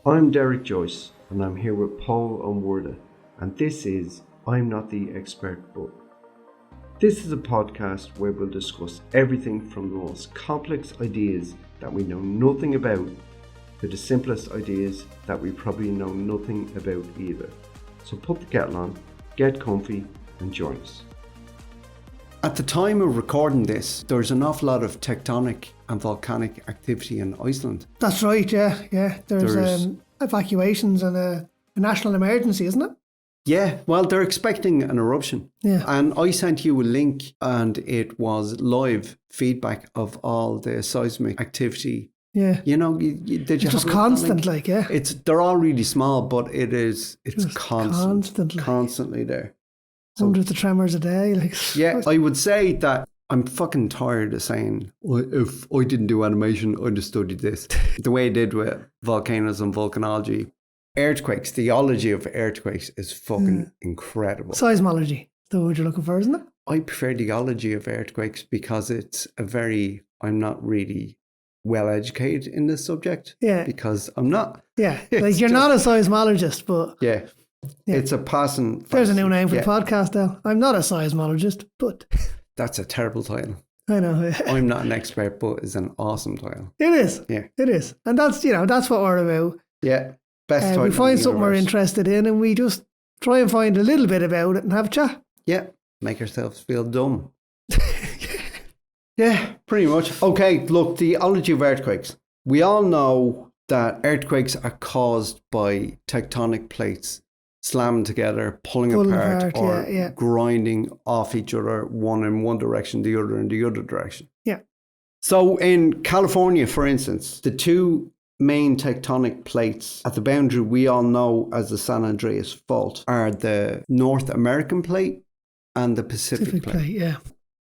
I'm Derek Joyce, and I'm here with Paul Onwarda, and this is I'm Not the Expert But. This is a podcast where we'll discuss everything from the most complex ideas that we know nothing about to the simplest ideas that we probably know nothing about either. So put the kettle on, get comfy, and join us. At the time of recording this, there's an awful lot of tectonic and volcanic activity in Iceland. That's right, yeah. There's evacuations and a national emergency, isn't it? Yeah, well, they're expecting an eruption. Yeah. And I sent you a link and it was live feedback of all the seismic activity. Yeah. You know, did you it's just constant, like, yeah. They're all really small, but it's just constantly there. So, hundreds of tremors a day. Like, yeah, I would say that I'm fucking tired of saying, if I didn't do animation, I'd have studied this. The way I did with volcanoes and volcanology. Earthquakes, the ology of earthquakes is fucking incredible. Seismology, the word you're looking for, isn't it? I prefer the ology of earthquakes because I'm not really well educated in this subject. Yeah. Because I'm not. Yeah, like you're not a seismologist, but... Yeah. It's a passing... There's a new name for the podcast now. I'm not a seismologist, but... That's a terrible title. I know. I'm not an expert, but it's an awesome title. It is. Yeah. It is. And that's what we're about. Yeah. Best title. We find something we're interested in and we just try and find a little bit about it and have a chat. Yeah. Make ourselves feel dumb. Yeah, pretty much. Okay, look, the ology of earthquakes. We all know that earthquakes are caused by tectonic plates slamming together, pulling apart or grinding off each other, one in one direction, the other in the other direction. Yeah. So in California, for instance, the two main tectonic plates at the boundary we all know as the San Andreas Fault are the North American plate and the Pacific plate. Yeah.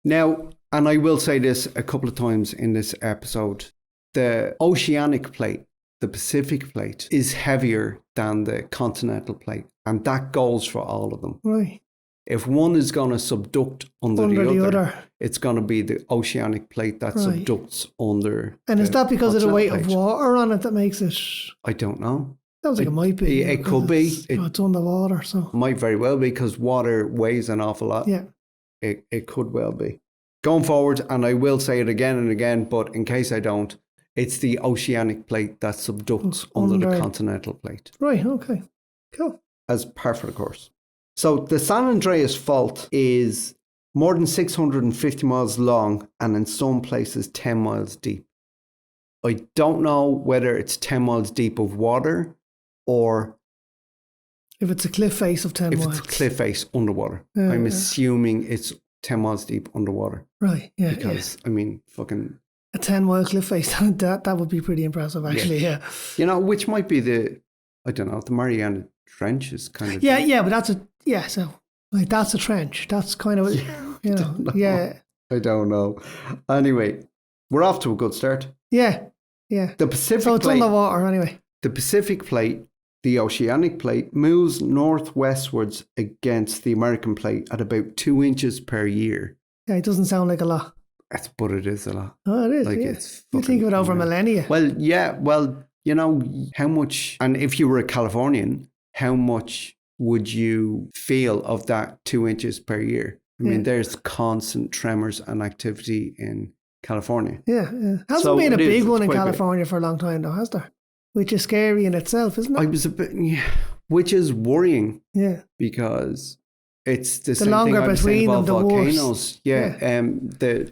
Now, and I will say this a couple of times in this episode, the oceanic plate, the Pacific plate, is heavier than the continental plate. And that goes for all of them. Right. If one is going to subduct under the other, it's going to be the oceanic plate that subducts under. And is that because of the weight of water on it that makes it? I don't know. Sounds like it might be. It could be. It's underwater, so. Might very well be because water weighs an awful lot. Yeah. It could well be. Going forward, and I will say it again and again, but in case I don't, it's the oceanic plate that subducts under the continental plate. Right, okay. Cool. As par for the course. So the San Andreas Fault is more than 650 miles long and in some places 10 miles deep. I don't know whether it's 10 miles deep of water or... If it's a cliff face of 10 miles. If it's a cliff face underwater. I'm assuming it's 10 miles deep underwater. Right, yeah. Because, I mean, fucking... A 10-mile cliff face, that would be pretty impressive, actually, yeah. You know, which might be the Mariana Trench is kind of... Yeah, but that's that's a trench. That's kind of, you know, yeah. I don't know. Anyway, we're off to a good start. Yeah. The Pacific So it's plate, underwater anyway. The Pacific plate, the oceanic plate, moves northwestwards against the American plate at about 2 inches per year. Yeah, it doesn't sound like a lot. But it is a lot. Oh, it is. Like, yeah. it's you think of it over millennia. Well, yeah. Well, you know, how much, and if you were a Californian, how much would you feel of that 2 inches per year? I mean, there's constant tremors and activity in California. Yeah. Hasn't been a big one in California for a long time, though, has there? Which is scary in itself, isn't it? I was a bit, which is worrying. Yeah. Because it's the same longer thing I was between saying about them, the volcanoes. worse. Yeah.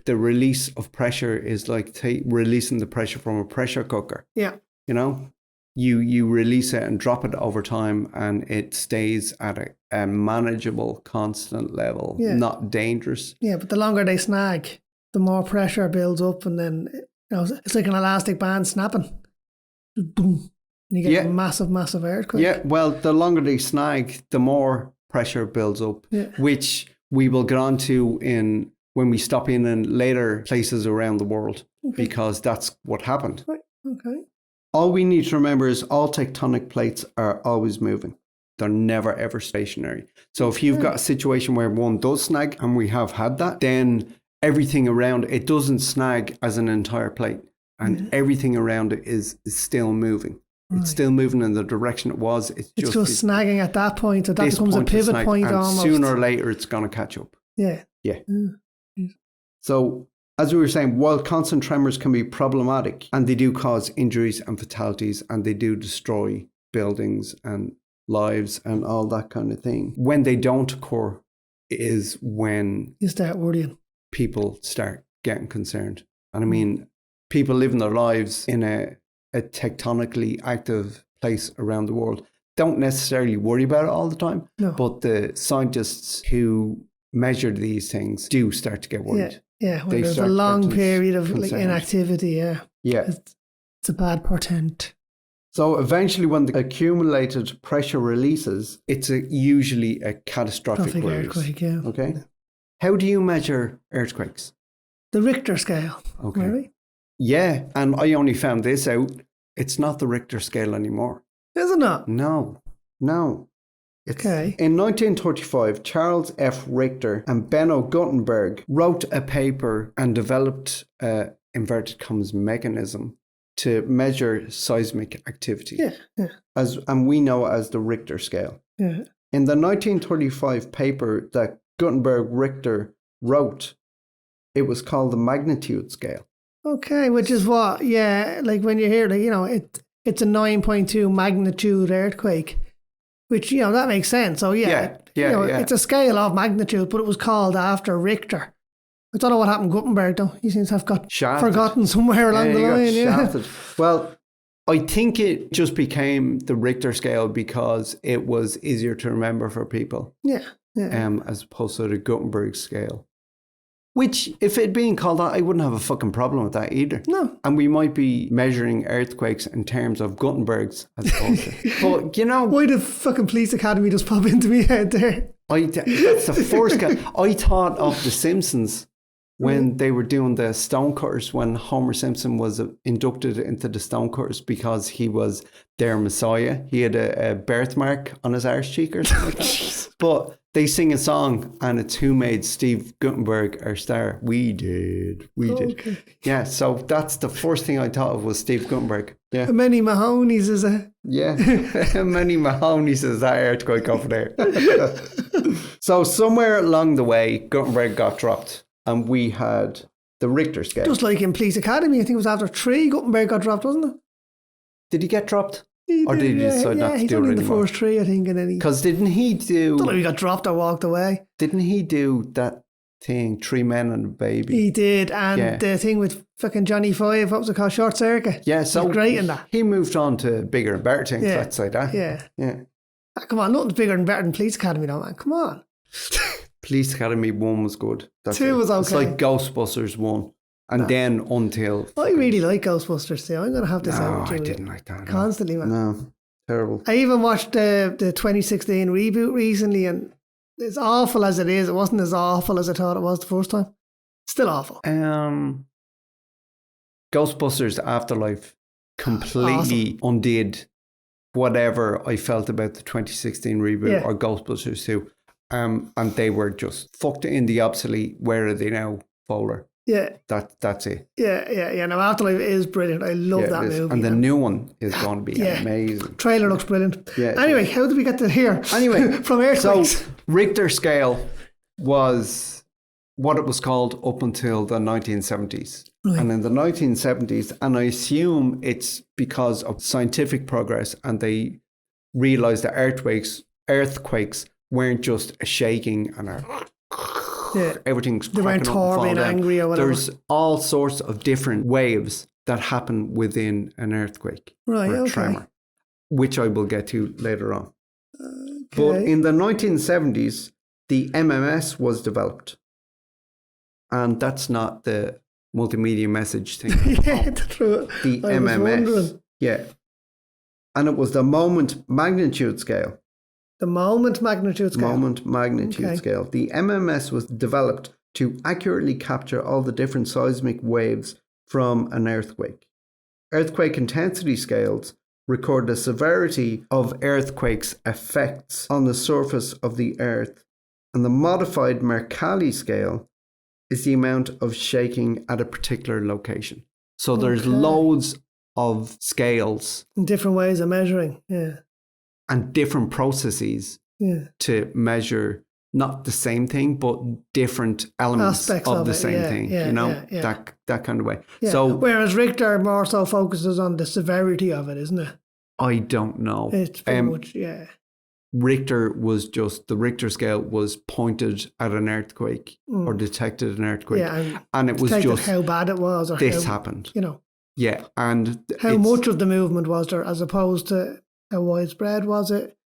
The release of pressure is like releasing the pressure from a pressure cooker. Yeah. You know, you release it and drop it over time and it stays at a manageable, constant level, not dangerous. Yeah, but the longer they snag, the more pressure builds up and then, you know, it's like an elastic band snapping. Boom. And you get a massive, massive earthquake. Yeah, well, the longer they snag, the more pressure builds up, which we will get on to when we stop in later places around the world, because that's what happened. Right. Okay. All we need to remember is all tectonic plates are always moving. They're never, ever stationary. So if you've got a situation where one does snag, and we have had that, then everything around it doesn't snag as an entire plate. And everything around it is still moving. It's still moving in the direction it was. It's just snagging at that point. So that becomes a pivot point almost. Sooner or later, it's going to catch up. Yeah. Yeah. So, as we were saying, while constant tremors can be problematic, and they do cause injuries and fatalities, and they do destroy buildings and lives and all that kind of thing, when they don't occur is when you start worrying. People start getting concerned. And I mean, people living their lives in a tectonically active place around the world don't necessarily worry about it all the time. No. But the scientists who measure these things do start to get worried. Yeah, when there's a long period of inactivity, Yeah. It's a bad portent. So eventually when the accumulated pressure releases, it's usually a catastrophic earthquake, yeah. Okay. How do you measure earthquakes? The Richter scale. Okay. Really? Yeah, and I only found this out. It's not the Richter scale anymore. Is it not? No. Okay. In 1935, Charles F. Richter and Benno Gutenberg wrote a paper and developed a, inverted commas, mechanism to measure seismic activity. Yeah. And we know it as the Richter scale. Yeah. In the 1935 paper that Gutenberg-Richter wrote, it was called the magnitude scale. Okay, which is what, like when you hear, it's a 9.2 magnitude earthquake, which, that makes sense. So, it's a scale of magnitude, but it was called after Richter. I don't know what happened to Gutenberg, though. He seems to have got forgotten somewhere along the line. Shafted. Well, I think it just became the Richter scale because it was easier to remember for people. Yeah. As opposed to the Gutenberg scale. Which, if it had been called that, I wouldn't have a fucking problem with that either. No. And we might be measuring earthquakes in terms of Gutenberg's as opposed to. But, why did fucking police academy just pop into me head there? That's the first guy. I thought of The Simpsons when they were doing the Stonecutters, when Homer Simpson was inducted into the Stonecutters because he was their messiah. He had a birthmark on his arse cheek or something like that. But they sing a song and it's who made Steve Gutenberg our star. We did. Okay. Yeah, so that's the first thing I thought of was Steve Gutenberg. Yeah. Many Mahoney's is a... Yeah, many Mahoney's is that earthquake over there. So somewhere along the way, Gutenberg got dropped and we had the Richter scale. Just like in Police Academy, I think it was after 3, Gutenberg got dropped, wasn't it? Did he get dropped? Or did he decide not to do it anymore? Yeah, he's only in the first 3, I think. Because didn't he do... I don't know if he got dropped or walked away. Didn't he do that thing, 3 Men and a Baby? He did, and the thing with fucking Johnny Five, what was it called, Short Circuit? Yeah, so... He's great in that. He moved on to bigger and better things, let's say that. Yeah. Come on, nothing's bigger and better than Police Academy though, man. Come on. Police Academy 1 was good. 2 was okay. It's like Ghostbusters 1. And then until... I really like Ghostbusters too. I'm going to have to say No, I didn't like that. Constantly, man. No, terrible. I even watched the 2016 reboot recently, and as awful as it is, it wasn't as awful as I thought it was the first time. Still awful. Ghostbusters Afterlife completely undid whatever I felt about the 2016 reboot or Ghostbusters 2. And they were just fucked in the obsolete where are they now folder. Yeah. That's it. Yeah. Now Afterlife is brilliant. I love that movie. And the new one is going to be amazing. Trailer looks brilliant. Yeah. Anyway, how did we get to here? Anyway, from earthquakes. So Richter scale was what it was called up until the 1970s. Right. And in the 1970s, and I assume it's because of scientific progress, and they realized that earthquakes weren't just a shaking and everything's they weren't being angry or whatever. There's all sorts of different waves that happen within an earthquake or a tremor, which I will get to later on. But in the 1970s, the MMS was developed. And that's not the multimedia message thing. True. The MMS. Yeah. And it was the moment magnitude scale. The moment magnitude scale. Scale. The MMS was developed to accurately capture all the different seismic waves from an earthquake. Earthquake intensity scales record the severity of earthquakes' effects on the surface of the earth, and the modified Mercalli scale is the amount of shaking at a particular location. So there's loads of scales. And different ways of measuring, yeah. And different processes to measure not the same thing, but different elements of the same thing, that kind of way. Yeah. So, whereas Richter more so focuses on the severity of it, isn't it? I don't know. It's pretty much, the Richter scale was pointed at an earthquake or detected an earthquake. Yeah, and it was just how bad it was or this happened. Yeah. And how much of the movement was there as opposed to how widespread was it?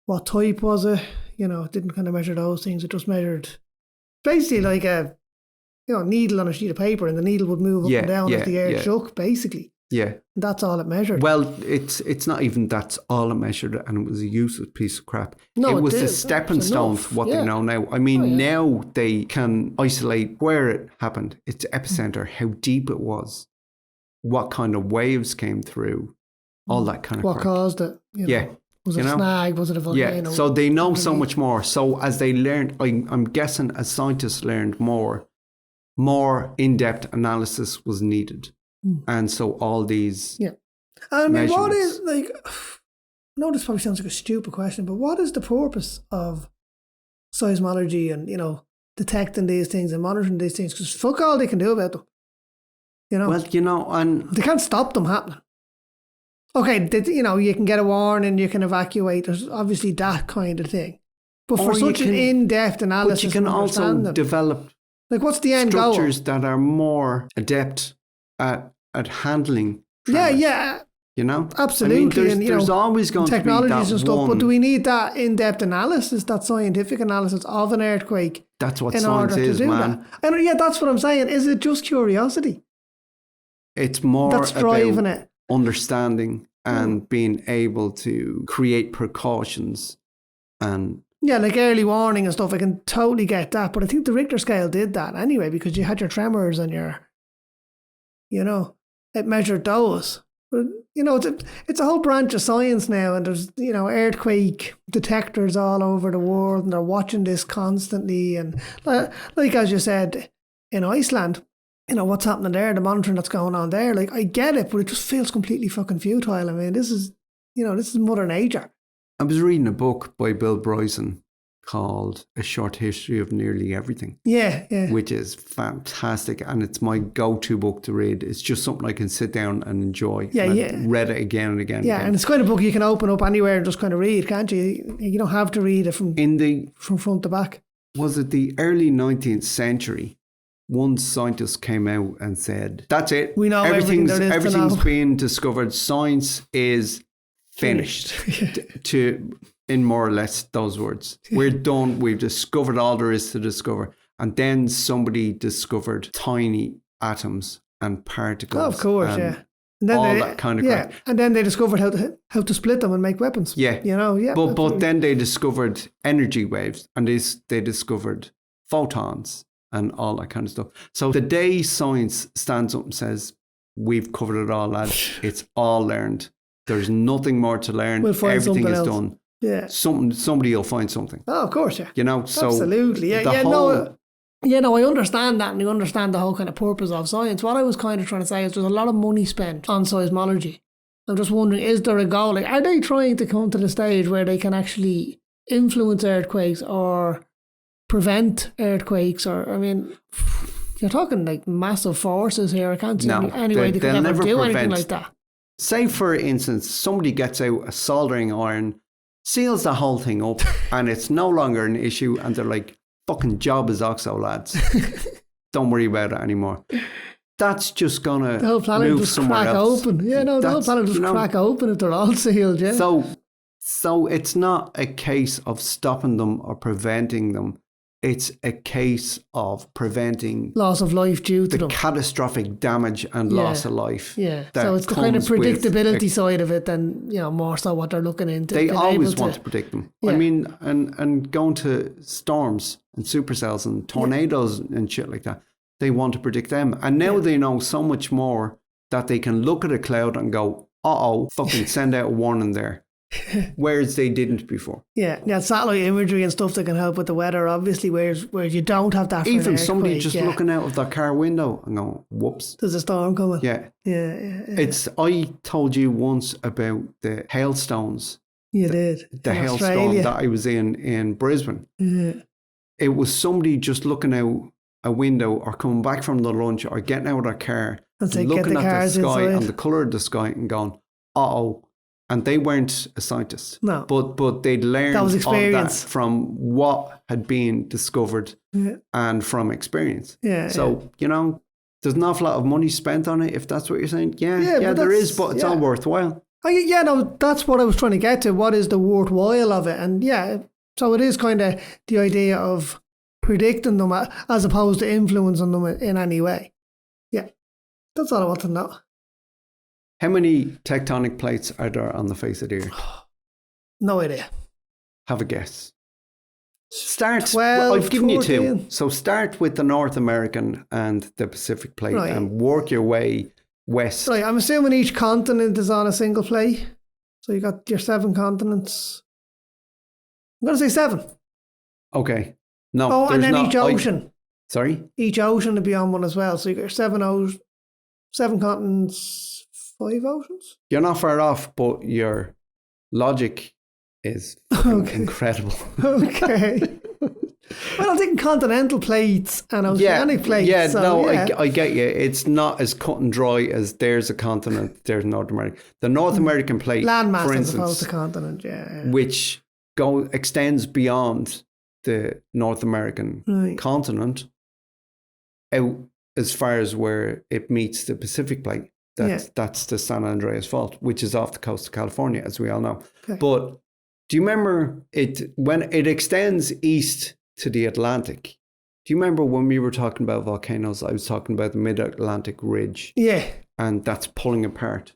What type was it? It didn't kind of measure those things. It just measured basically like a needle on a sheet of paper, and the needle would move up and down as the earth shook, basically. Yeah. And that's all it measured. Well, it's not even that's all it measured, and it was a useless piece of crap. No, it was a stepping stone to what they know now. I mean, now they can isolate where it happened, its epicenter, how deep it was, what kind of waves came through, all that kind of crap. What caused it? Was it a snag? Was it a volcano? Yeah, so they know so much more. So as they learned, I'm guessing as scientists learned more in-depth analysis was needed. And so all these I mean, what is, like, I know this probably sounds like a stupid question, but what is the purpose of seismology and, detecting these things and monitoring these things? Because fuck all they can do about them. Well, and they can't stop them happening. Okay, you can get a warning, you can evacuate. There's obviously that kind of thing. But for such an in-depth analysis, but you can also develop what's the end goal? Structures that are more adept at handling tremors. Yeah. Absolutely. I mean, there's always going to be technologies and stuff. one. But do we need that in-depth analysis, that scientific analysis of an earthquake? That's what science is, man. That? And that's what I'm saying. Is it just curiosity? It's more that's driving about understanding and being able to create precautions and like early warning and stuff. I can totally get that, but I think the Richter scale did that anyway, because you had your tremors and your, it measured those. But it's a whole branch of science now, and there's earthquake detectors all over the world, and they're watching this constantly. And like as you said, in Iceland, what's happening there, the monitoring that's going on there. Like, I get it, but it just feels completely fucking futile. I mean, this is Mother Nature. I was reading a book by Bill Bryson called A Short History of Nearly Everything. Yeah. Which is fantastic, and it's my go-to book to read. It's just something I can sit down and enjoy. I've read it again and again. Yeah, and it's kind of book you can open up anywhere and just kind of read, can't you? You don't have to read it from front to back. Was it the early 19th century? One scientist came out and said, "That's it. We know everything's being discovered. Science is finished." In more or less those words, we're done. We've discovered all there is to discover. And then somebody discovered tiny atoms and particles. Oh, of course, and then all that kind of crap. And then they discovered how to split them and make weapons. Yeah, But then they discovered energy waves, and they discovered photons and all that kind of stuff. So the day science stands up and says, "We've covered it all, lads. It's all learned. There's nothing more to learn. Everything is done." Yeah. Somebody will find something. Oh, of course, yeah. So absolutely. Yeah, I understand that, and I understand the whole kind of purpose of science. What I was kind of trying to say is there's a lot of money spent on seismology. I'm just wondering, is there a goal? Like, are they trying to come to the stage where they can actually influence earthquakes or prevent earthquakes? Or, I mean, you're talking like massive forces here. I can't see any way they can ever do anything like that. Say, for instance, somebody gets out a soldering iron, seals the whole thing up, and it's no longer an issue, and they're like, "Fucking job is oxo, lads. Don't worry about it anymore." That's just gonna the whole planet move just somewhere crack else. Open. Yeah, no, the whole planet just crack open if they're all sealed. Yeah. So it's not a case of stopping them or preventing them. It's a case of preventing loss of life due to the catastrophic damage and loss of life. Yeah. So it's the kind of predictability side of it than, more so what they're looking into. They always want to predict them. Yeah. I mean, and going to storms and supercells and tornadoes and shit like that, they want to predict them. And now they know so much more that they can look at a cloud and go, fucking send out a warning there. whereas they didn't before. Yeah, satellite imagery and stuff that can help with the weather, obviously, whereas you don't have that for Even an somebody earthquake, just looking out of their car window and going, whoops. There's a storm coming. Yeah. Yeah. I told you once about the hailstones. You did. The hailstorm that I was in Brisbane. Yeah. It was somebody just looking out a window or coming back from the lunch or getting out of their car and looking at the sky and the colour of the sky and going, uh-oh. And they weren't a scientist. No. But they'd learned that was experience. All that from what had been discovered and from experience. Yeah. So, there's an awful lot of money spent on it, if that's what you're saying. Yeah, there is, but it's all worthwhile. That's what I was trying to get to. What is the worthwhile of it? And so it is kind of the idea of predicting them as opposed to influencing them in any way. Yeah, that's all I want to know. How many tectonic plates are there on the face of the earth? No idea. Have a guess. Start. 12, I've given 14. you 2. So start with the North American and the Pacific plate and work your way west. Right, I'm assuming each continent is on a single plate. So you got your 7 continents. I'm going to say 7. Okay. No. Oh, and then each ocean. Sorry? Each ocean would be on one as well. So you got your 7 continents, 5 oceans? You're not far off, but your logic is incredible. Okay. Well, I'm thinking continental plates and oceanic plates. Yeah, so, I get you. It's not as cut and dry as there's a continent, there's North America. The North American plate, landmass for as instance, opposed to continent, which extends beyond the North American continent out as far as where it meets the Pacific plate. That's the San Andreas Fault, which is off the coast of California, as we all know. Okay. But do you remember when it extends east to the Atlantic? Do you remember when we were talking about volcanoes? I was talking about the Mid-Atlantic Ridge. Yeah. And that's pulling apart.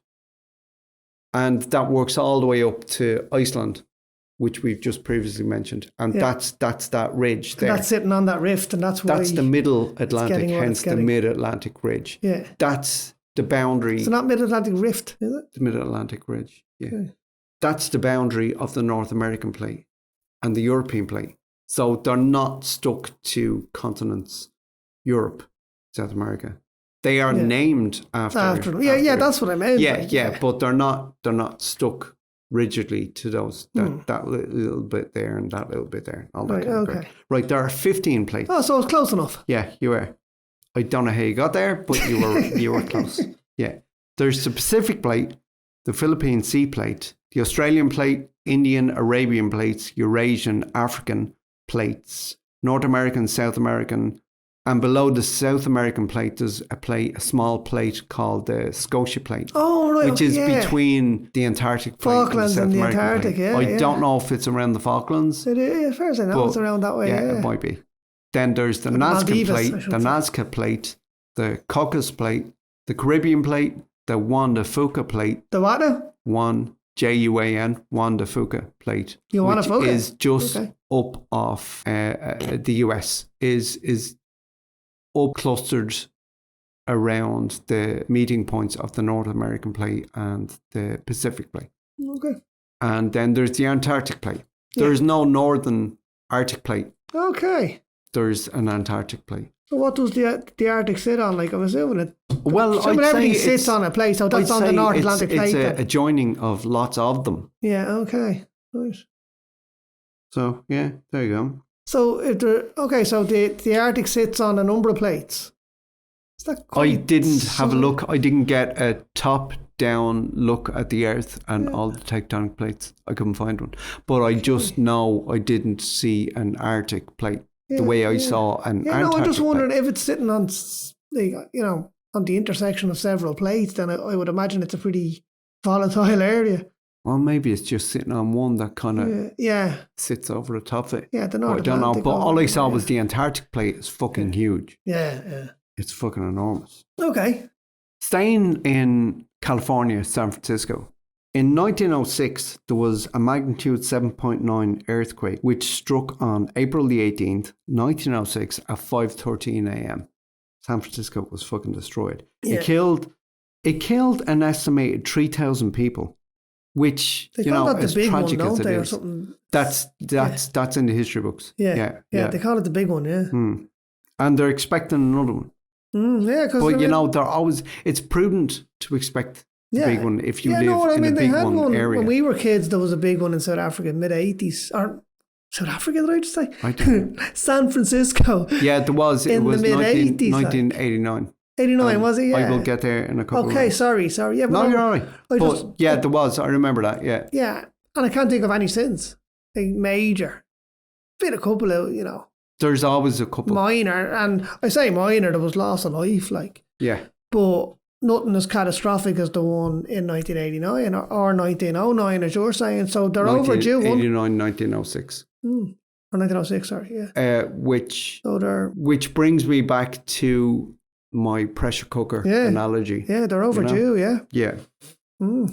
And that works all the way up to Iceland, which we've just previously mentioned. And that's that ridge there. And that's sitting on that rift, and that's the Middle Atlantic, hence the Mid-Atlantic Ridge. Yeah. That's the boundary. It's not Mid-Atlantic Rift, is it? The Mid-Atlantic Ridge, yeah. Okay. That's the boundary of the North American plate and the European plate. So they're not stuck to continents, Europe, South America. They are named after. Yeah, that's what I meant. Yeah, but they're not stuck rigidly to those, that little bit there and that little bit there. All that kind of right, there are 15 plates. Oh, so it's close enough. Yeah, you were. I don't know how you got there, but you were close. Yeah. There's the Pacific plate, the Philippine Sea plate, the Australian plate, Indian, Arabian plates, Eurasian, African plates, North American, South American, and below the South American plate there's a small plate called the Scotia plate. Oh, right. Which is between the Antarctic plate Falklands and the South and the American Antarctic, plate. I don't know if it's around the Falklands. It is, as far as I know, it's around that way. Yeah, it might be. Then there's the Nazca plate, the Nazca plate, the Caucasus plate, the Caribbean plate, the Juan de Fuca plate. The what now? Juan, Juan, Juan de Fuca plate. Juan de Fuca? Is just up off the US, is up clustered around the meeting points of the North American plate and the Pacific plate. Okay. And then there's the Antarctic plate. There's no northern Arctic plate. Okay. There's an Antarctic plate. So what does the Arctic sit on? Like, I'm assuming it. Well, everything sits on a plate, so that's on the North Atlantic plate. It's a joining of lots of them. Yeah. Okay. Nice. So yeah, there you go. So so the Arctic sits on a number of plates. Is that I didn't have a look. I didn't get a top-down look at the Earth and all the tectonic plates. I couldn't find one, but I just know I didn't see an Arctic plate. The way I saw an Antarctic I'm just wondering plate. if it's sitting on, on the intersection of several plates, then I would imagine it's a pretty volatile area. Well, maybe it's just sitting on one that kind of sits over the top of it. Yeah, the North I don't know, but all I saw was the Antarctic plate is fucking huge. Yeah. It's fucking enormous. Okay. Staying in California, San Francisco. In 1906, there was a magnitude 7.9 earthquake which struck on April the 18th, 1906 at 5:13 a.m. San Francisco was fucking destroyed. Yeah. It killed an estimated 3,000 people which, they you know, call that as the big tragic one, as don't it they, or is, something? that's in the history books. Yeah, they call it the big one, yeah. And they're expecting another one. Yeah, because but you know, they're always. It's prudent to expect the big one if you live in a big one area. When we were kids, there was a big one in South Africa, mid-80s, or South Africa, did I just say? San Francisco. Yeah, there was. It was the mid-80s, 1989. 89, was it? Yeah. I will get there in a couple of minutes. Sorry. Yeah, no, you're all right. There was. I remember that, yeah. Yeah, and I can't think of any since. Like, major. Been a couple of, you know. There's always a couple. Minor, and I say minor, there was loss of life, like. Yeah. But nothing as catastrophic as the one in 1989 or 1909, as you're saying. So they're overdue. 1989, 1906. Or 1906, sorry, yeah. Which brings me back to my pressure cooker analogy. Yeah, they're overdue, you know? Yeah.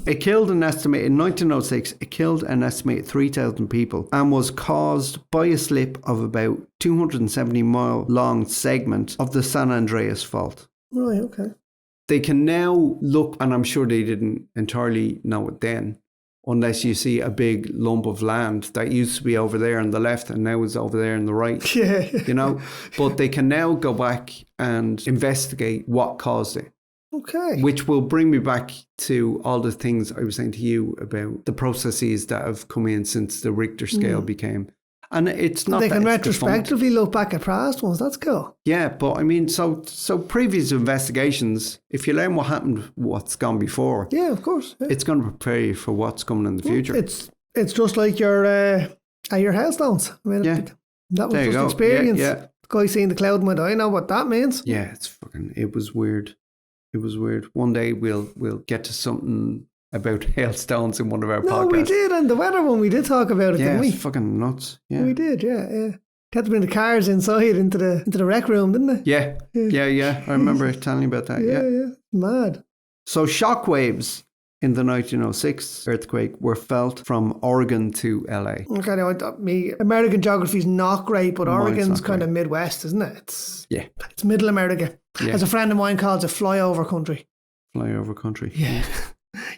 It killed in 1906, it killed an estimated 3,000 people and was caused by a slip of about 270 mile long segment of the San Andreas Fault. Right, okay. They can now look, and I'm sure they didn't entirely know it then, unless you see a big lump of land that used to be over there on the left and now is over there on the right. Yeah. You know, but they can now go back and investigate what caused it. Okay. Which will bring me back to all the things I was saying to you about the processes that have come in since the Richter scale became. And it's not they that can it's retrospectively look back at past ones. That's cool. Yeah, but I mean, so previous investigations, if you learn what happened, what's gone before. Yeah, of course. Yeah. It's going to prepare you for what's coming in the future. It's just like your hailstones. I mean, that was just experience. Yeah. The guy seeing the cloud in my eye, I know what that means. Yeah, it was weird. It was weird. One day we'll get to something about hailstones in one of our podcasts. No, we did, and the weather one, we did talk about it, didn't we? Yeah, it's fucking nuts. Yeah. We did, yeah. They had to bring the cars inside into the rec room, didn't they? Yeah. I remember telling you about that. Yeah. Mad. So shockwaves in the 1906 earthquake were felt from Oregon to LA. Okay, now, American geography's not great, but Oregon's kind of Midwest, isn't it? It's middle America. Yeah. As a friend of mine calls it, flyover country. Flyover country. Yeah.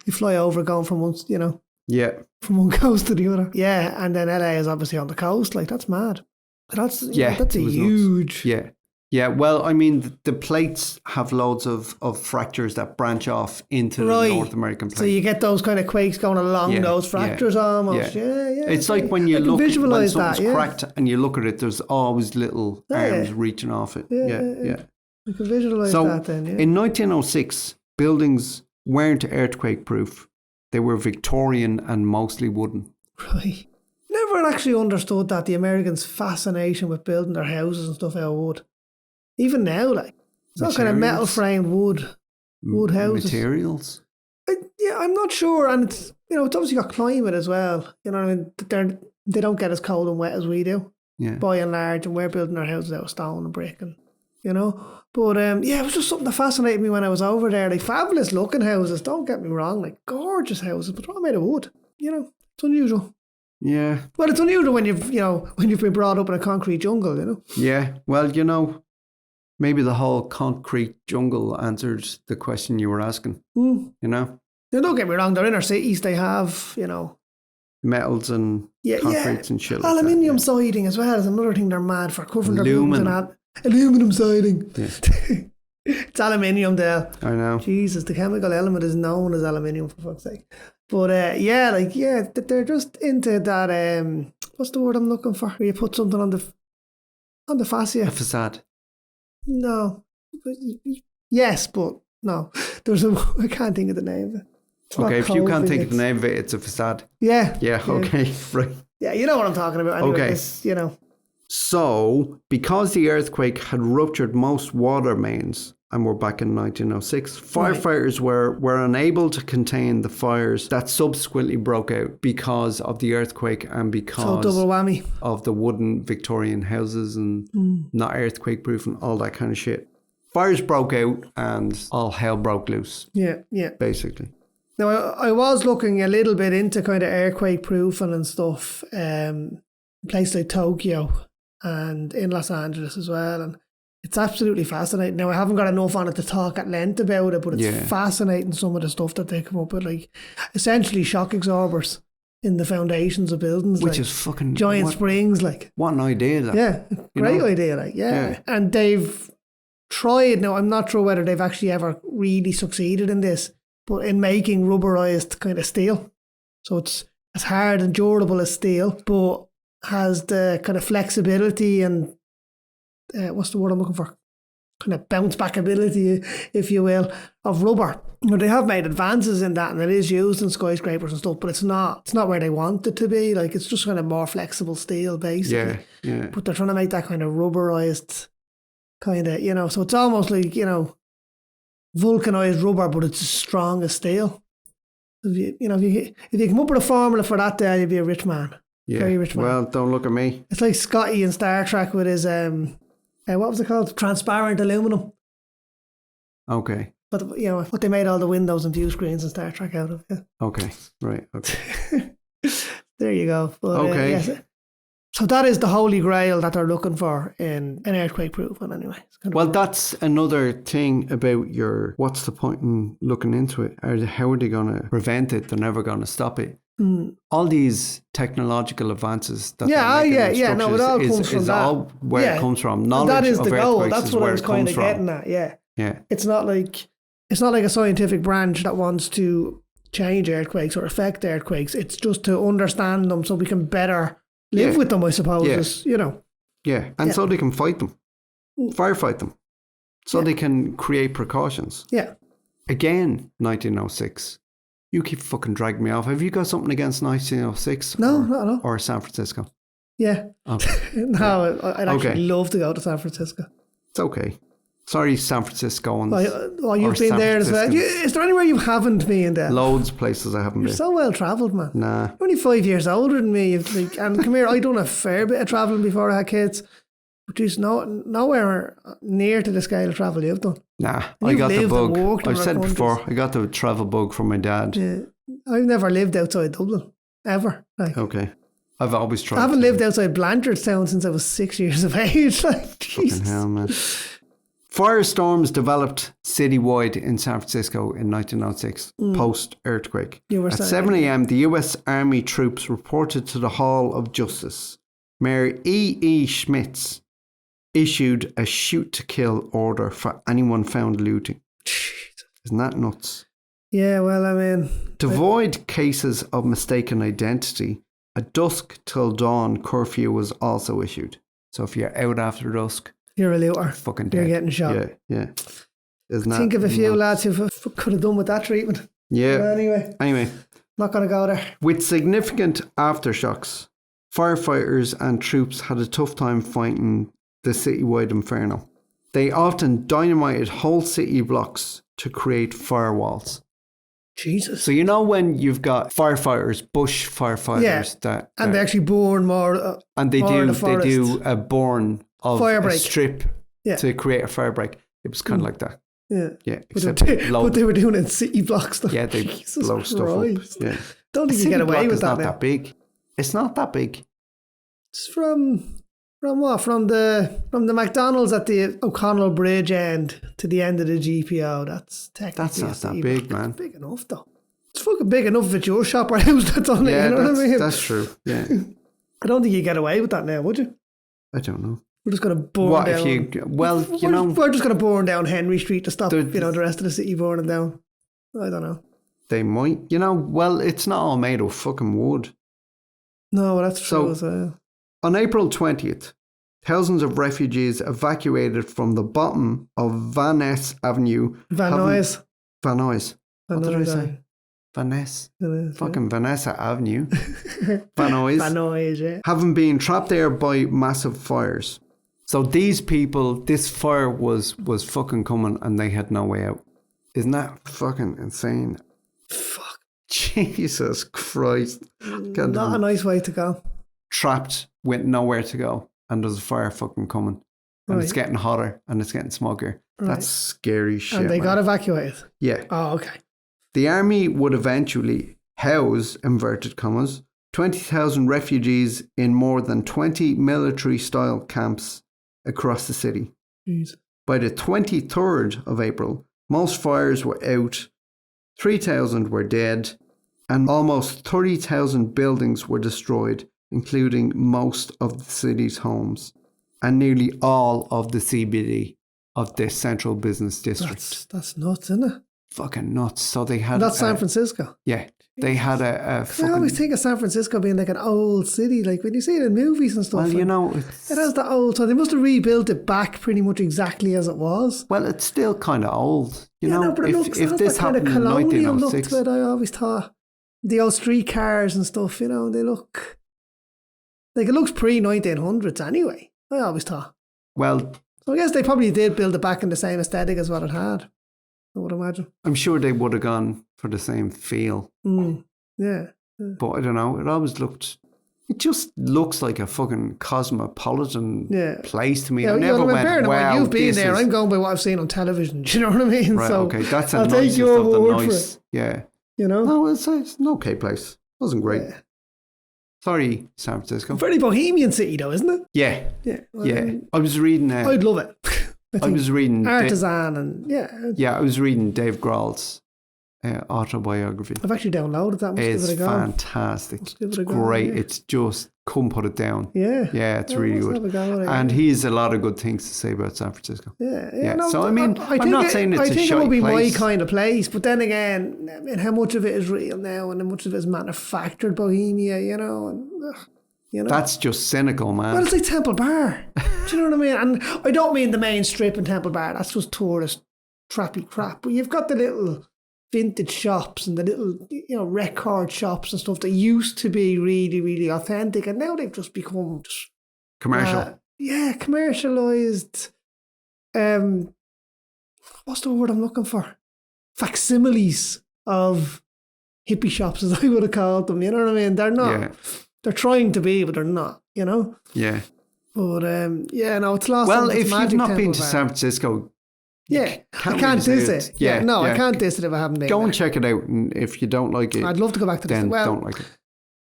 You fly over going from one, you know. Yeah. From one coast to the other. Yeah, and then LA is obviously on the coast. Like, that's mad. That's a huge... Nuts. Yeah, well, I mean, the plates have loads of fractures that branch off into the North American plate. So you get those kind of quakes going along those fractures almost. Yeah. It's like when you look, when something's cracked and you look at it, there's always little arms reaching off it. Yeah. You can visualise that then, in 1906, buildings weren't earthquake proof. They were Victorian and mostly wooden. Right. Never actually understood that, the Americans' fascination with building their houses and stuff out of wood. Even now, like, it's all kind of metal framed wood houses. Materials? I'm not sure. And it's, you know, it's obviously got climate as well. You know what I mean? They don't get as cold and wet as we do, by and large. And we're building our houses out of stone and brick, and, you know. But it was just something that fascinated me when I was over there. Like, fabulous looking houses, don't get me wrong, like gorgeous houses, but they're all made of wood. You know, it's unusual. Yeah. Well, it's unusual when you've been brought up in a concrete jungle, you know. Yeah. Well, you know, maybe the whole concrete jungle answered the question you were asking. You know. Now, don't get me wrong, they're inner cities. They have, you know, metals and concretes and shit. Aluminium siding as well is another thing they're mad for, covering their rooms and that. Aluminum siding. Yeah. It's aluminium, Dale. I know. Jesus, the chemical element is known as aluminium, for fuck's sake. But they're just into that. What's the word I'm looking for? Where you put something on the fascia. A facade. No. Yes, but no. I can't think of the name of it. Okay, if you can't think of the name of it, it's a facade. Yeah. Yeah. Okay. Right. Yeah, you know what I'm talking about. Anyway, okay. You know. So, because the earthquake had ruptured most water mains, and we're back in 1906, firefighters were unable to contain the fires that subsequently broke out because of the earthquake and because double whammy of the wooden Victorian houses and not earthquake proof and all that kind of shit. Fires broke out and all hell broke loose. Yeah. Basically. Now, I was looking a little bit into kind of earthquake proofing and stuff, places like Tokyo and in Los Angeles as well. And It's absolutely fascinating. Now, I haven't got enough on it to talk at length about it, but it's fascinating, some of the stuff that they come up with, like essentially shock absorbers in the foundations of buildings. Which like, is fucking... giant springs, like. What an idea, that. Yeah, great idea, like, yeah. And they've tried, now I'm not sure whether they've actually ever really succeeded in this, but in making rubberized kind of steel. So it's as hard and durable as steel, but has the kind of flexibility and what's the word I'm looking for? Kind of bounce back ability, if you will, of rubber. You know, they have made advances in that, and it is used in skyscrapers and stuff, but it's not where they want it to be. Like, it's just kind of more flexible steel, basically. Yeah. But they're trying to make that kind of rubberized kind of, you know, so it's almost like, you know, vulcanized rubber, but it's as strong as steel. If you come up with a formula for that, there you'd be a rich man. Yeah. Very rich man. Well, don't look at me. It's like Scotty in Star Trek with his what was it called? Transparent aluminum. Okay. But you know what they made all the windows and view screens in Star Trek out of. Yeah. Okay. Right. Okay. There you go. But, okay. Yes. So that is the holy grail that they're looking for in an earthquake proof one, anyway. Well, that's another thing about what's the point in looking into it? How are they going to prevent it? They're never going to stop it. All these technological advances that no, it all comes from that. All where it comes from. Knowledge that is of the goal. earthquakes That's is what where I was it kind comes of from. getting at. Yeah. It's not like a scientific branch that wants to change earthquakes or affect earthquakes. It's just to understand them so we can better live with them, I suppose. You know. Yeah, and so they can fight them, firefight them, so they can create precautions. Yeah. Again, 1906. You keep fucking dragging me off. Have you got something against 1906? No. Or San Francisco? Yeah. Okay. No, I'd actually love to go to San Francisco. It's okay. Sorry, San Franciscoans. Oh, you've been there as well. Is there anywhere you haven't been there? Loads of places I haven't been. You're so well travelled, man. Nah. You're only 5 years older than me. And come here, I've done a fair bit of travelling before I had kids. But there's nowhere near to the scale of travel you've done. Nah, I got the bug. I've said countries. before, I got the travel bug from my dad. Yeah. I've never lived outside Dublin, ever. Like, okay. I've always tried. I haven't lived outside Blanchardstown since I was 6 years of age. Like, Jesus. Fucking hell, man. Firestorms developed citywide in San Francisco in 1906, post-earthquake. At 7 a.m., the US Army troops reported to the Hall of Justice. Mayor E.E. Schmitz issued a shoot-to-kill order for anyone found looting. Isn't that nuts? Yeah, well, I mean... To avoid cases of mistaken identity, a dusk till dawn curfew was also issued. So if you're out after dusk... You're a looter. Fucking dead. You're getting shot. Yeah. Think of a few lads who could have done with that treatment. Yeah. But anyway. Not going to go there. With significant aftershocks, firefighters and troops had a tough time fighting the citywide inferno. They often dynamited whole city blocks to create firewalls. Jesus. So you know when you've got firefighters, bush firefighters they actually burn more and they do a burn of a strip to create a fire break. It was kind of like that. Yeah. But they were doing it in city blocks though. Yeah, they Jesus blow stuff Christ. up. Yeah. Don't think you get away with that now. It's not that big. It's not that big. It's from what? From the McDonald's at the O'Connell Bridge end to the end of the GPO. That's technically not that big, man. It's big enough though. It's fucking big enough if it's your shop or house that's on it. You know what I mean? That's true. Yeah. I don't think you get away with that now, would you? I don't know. We're just going to burn down. We're just going to burn down Henry Street to stop, the rest of the city burning down. I don't know. They might, it's not all made of fucking wood. No, that's true as well. On April 20th, thousands of refugees evacuated from the bottom of Van Ness Avenue. Van Nuys. What did I say? Van Ness. Fucking Vanessa Avenue. Van Nuys. Yeah. Having been trapped there by massive fires. So these people, this fire was fucking coming and they had no way out. Isn't that fucking insane? Fuck. Jesus Christ. Not a nice way to go. Trapped with nowhere to go. And there's a fire fucking coming. And it's getting hotter and it's getting smoggier. Right. That's scary shit. And they got evacuated? Yeah. Oh, okay. The army would eventually house, inverted commas, 20,000 refugees in more than 20 military-style camps across the city. Jeez. By the 23rd of April, most fires were out, 3,000 were dead, and almost 30,000 buildings were destroyed, including most of the city's homes and nearly all of the CBD of the central business district. That's nuts, isn't it? Fucking nuts. So they had... That's San Francisco. Yeah. They had a fucking... I always think of San Francisco being like an old city, like when you see it in movies and stuff. Well, you know... It has the old... So they must have rebuilt it back pretty much exactly as it was. Well, it's still kind of old. You know, no, but if this happened in 1906... Look to it, I always thought. The old street cars and stuff, you know, they look... Like it looks pre-1900s anyway, I always thought. Well... So I guess they probably did build it back in the same aesthetic as what it had, I would imagine. I'm sure they would have gone for the same feel. Yeah. But I don't know, it just looks like a fucking cosmopolitan place to me. I never went, wow, you've been there. I'm going by what I've seen on television. Do you know what I mean? Right, so okay, that's the I'll nicest take your of the word nice. for it. Yeah. You know? No, it's an okay place. It wasn't great. Yeah. Sorry, San Francisco. Very bohemian city though, isn't it? Yeah. Yeah. Well, yeah. I was reading... I'd love it. I was reading... Artisan and... Yeah. Yeah, I was reading Dave Grohl's autobiography. I've actually downloaded that. It's fantastic. It's great. Yeah. It's just... Couldn't put it down. Yeah. Yeah, it's really good. And he has a lot of good things to say about San Francisco. Yeah. No, so, I mean, I'm not saying it's a shite place. I think it would be my kind of place. But then again, I mean, how much of it is real now and how much of it is manufactured bohemia, you know? And, you know? That's just cynical, man. Well, it's like Temple Bar. Do you know what I mean? And I don't mean the main strip in Temple Bar. That's just tourist trappy crap. But you've got the little... vintage shops and the little, you know, record shops and stuff that used to be really, really authentic, and now they've just become commercial. Commercialized. What's the word I'm looking for? Facsimiles of hippie shops, as I would have called them. You know what I mean? They're not. Yeah. They're trying to be, but they're not. You know. Yeah. But no, it's lost. Well, if you've not been to San Francisco. Yeah, I can't diss it. I can't diss it if I haven't been. Go and check it out, and if you don't like it, I'd love to go back to the States. Well, don't like it.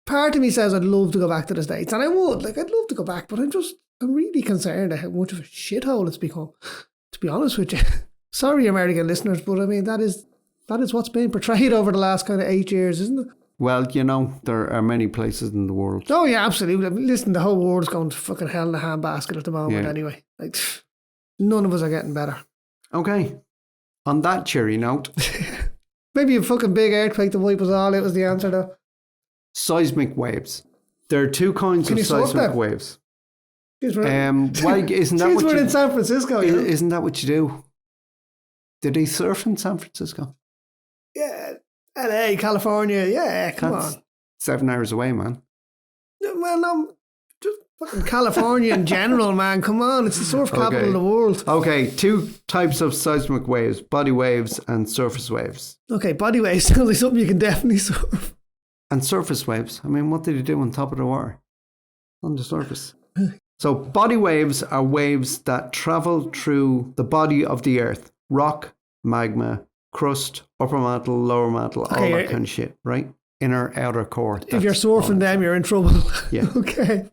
Part of me says I'd love to go back to the States, and I would. Like, I'd love to go back, but I'm really concerned at how much of a shithole it's become. To be honest with you, sorry, American listeners, but I mean that is what's been portrayed over the last kind of 8 years, isn't it? Well, you know, there are many places in the world. Oh yeah, absolutely. I mean, listen, the whole world's going to fucking hell in a handbasket at the moment. Anyway, like none of us are getting better. Okay. On that cheery note. Maybe a fucking big earthquake to wipe us all out was the answer though. Seismic waves. There are two kinds of seismic waves. Why isn't that what we're in San Francisco? Isn't that what you do? Did they surf in San Francisco? Yeah. LA, California, yeah, come on. 7 hours away, man. Well, no. Fucking California in general, man. Come on, it's the surf capital of the world. Okay, two types of seismic waves: body waves and surface waves. Okay, body waves sounds like something you can definitely surf. And surface waves. I mean, what did you do on top of the water? On the surface. So, body waves are waves that travel through the body of the earth: rock, magma, crust, upper mantle, lower mantle, all that kind of shit, right? Inner, outer core. If you're surfing them, you're in trouble. Yeah. Okay.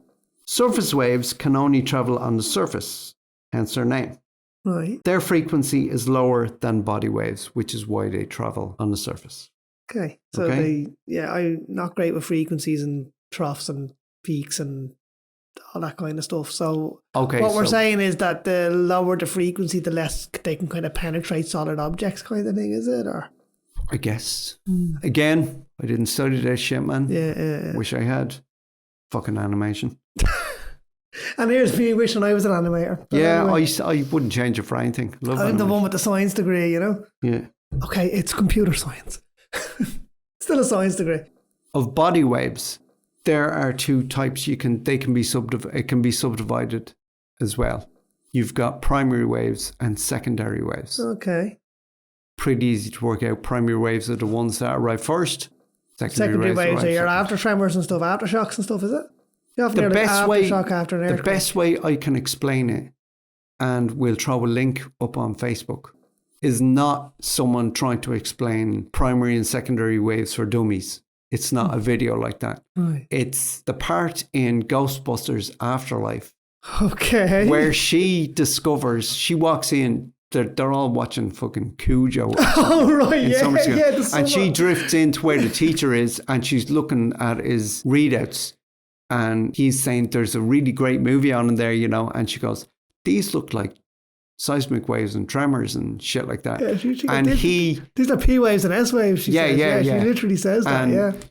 Surface waves can only travel on the surface, hence their name. Right. Their frequency is lower than body waves, which is why they travel on the surface. Okay. So I'm not great with frequencies and troughs and peaks and all that kind of stuff. So what we're saying is that the lower the frequency, the less they can kind of penetrate solid objects kind of thing, is it? Or I guess. Again, I didn't study this shit, man. Yeah. Wish I had. Fucking animation. And here's me wishing I was an animator. But anyway. I wouldn't change it for anything. I'm animation. The one with the science degree, you know? Yeah. Okay, it's computer science. Still a science degree. Of body waves, there are two types. It can be subdivided as well. You've got primary waves and secondary waves. Okay. Pretty easy to work out. Primary waves are the ones that arrive first. Secondary waves are your after tremors and stuff, aftershocks and stuff, is it? The best way I can explain it, and we'll throw a link up on Facebook, is not someone trying to explain primary and secondary waves for dummies. It's not a video like that. Right. It's the part in Ghostbusters Afterlife Okay. Where she discovers, she walks in, they're all watching fucking Cujo. Oh, right, yeah. And she drifts into where the teacher is, and she's looking at his readouts, and he's saying there's a really great movie on in there, you know, and she goes, these look like seismic waves and tremors and shit like that. Yeah, and these are P waves and S waves, she says. Yeah, she literally says that, and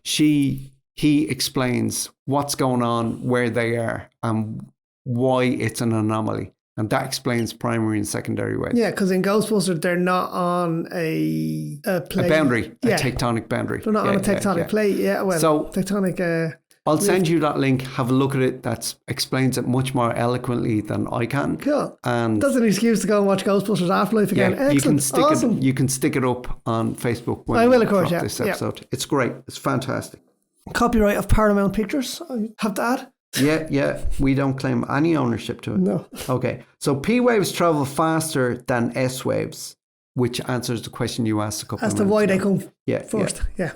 he explains what's going on, where they are, and why it's an anomaly. And that explains primary and secondary waves. Yeah, because in Ghostbusters, they're not on a plate. A boundary, a tectonic boundary. They're not on a tectonic plate, well, so tectonic... I'll send you that link, have a look at it. That explains it much more eloquently than I can. Cool. And that's an excuse to go and watch Ghostbusters Afterlife again. Yeah, excellent. You can stick it up on Facebook when I will, of course, this episode. Yeah. It's great. It's fantastic. Copyright of Paramount Pictures, I have to add. Yeah. We don't claim any ownership to it. No. Okay. So P waves travel faster than S waves, which answers the question you asked a couple of minutes ago. As to why they come first. Yeah.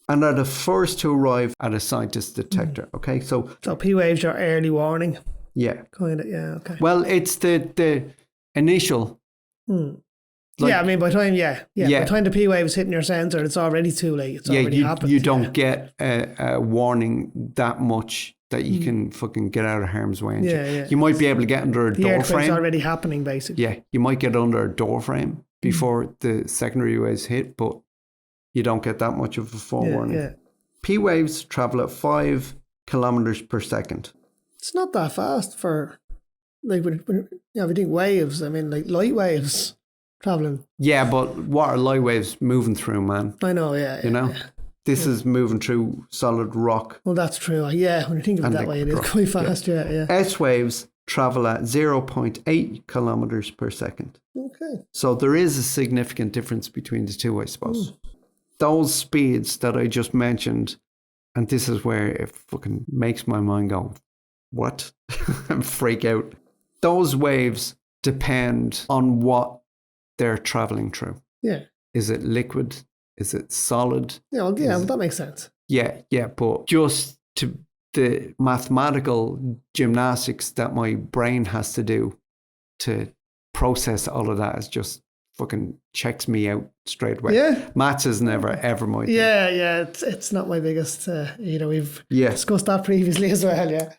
And are the first to arrive at a scientist detector. Okay. So P waves are early warning. Yeah. Kind of, yeah, okay. Well, it's the initial. Like, I mean, by the time, by the time the P wave is hitting your sensor, it's already too late. It's already happened. You don't get a warning that much that you can fucking get out of harm's way. You might be able to get under a door frame. It's already happening, basically. Yeah, you might get under a door frame before the secondary waves hit, but you don't get that much of a forewarning. Yeah. P waves travel at 5 kilometers per second. It's not that fast for, like, when we think waves, I mean, like light waves traveling. Yeah, but what are light waves moving through, man? I know, yeah. You know? This is moving through solid rock. Well, that's true. Yeah, when you think of it that way, it is quite fast, yeah. S waves travel at 0.8 kilometers per second. Okay. So there is a significant difference between the two, I suppose. Those speeds that I just mentioned, and this is where it fucking makes my mind go, what? And freak out. Those waves depend on what they're traveling through. Yeah. Is it liquid? Is it solid? Yeah, well, that makes sense. Yeah, but just to the mathematical gymnastics that my brain has to do to process all of that is just fucking checks me out straight away. Yeah. Maths is never ever my thing. Yeah, it's not my biggest, we've discussed that previously as well, yeah.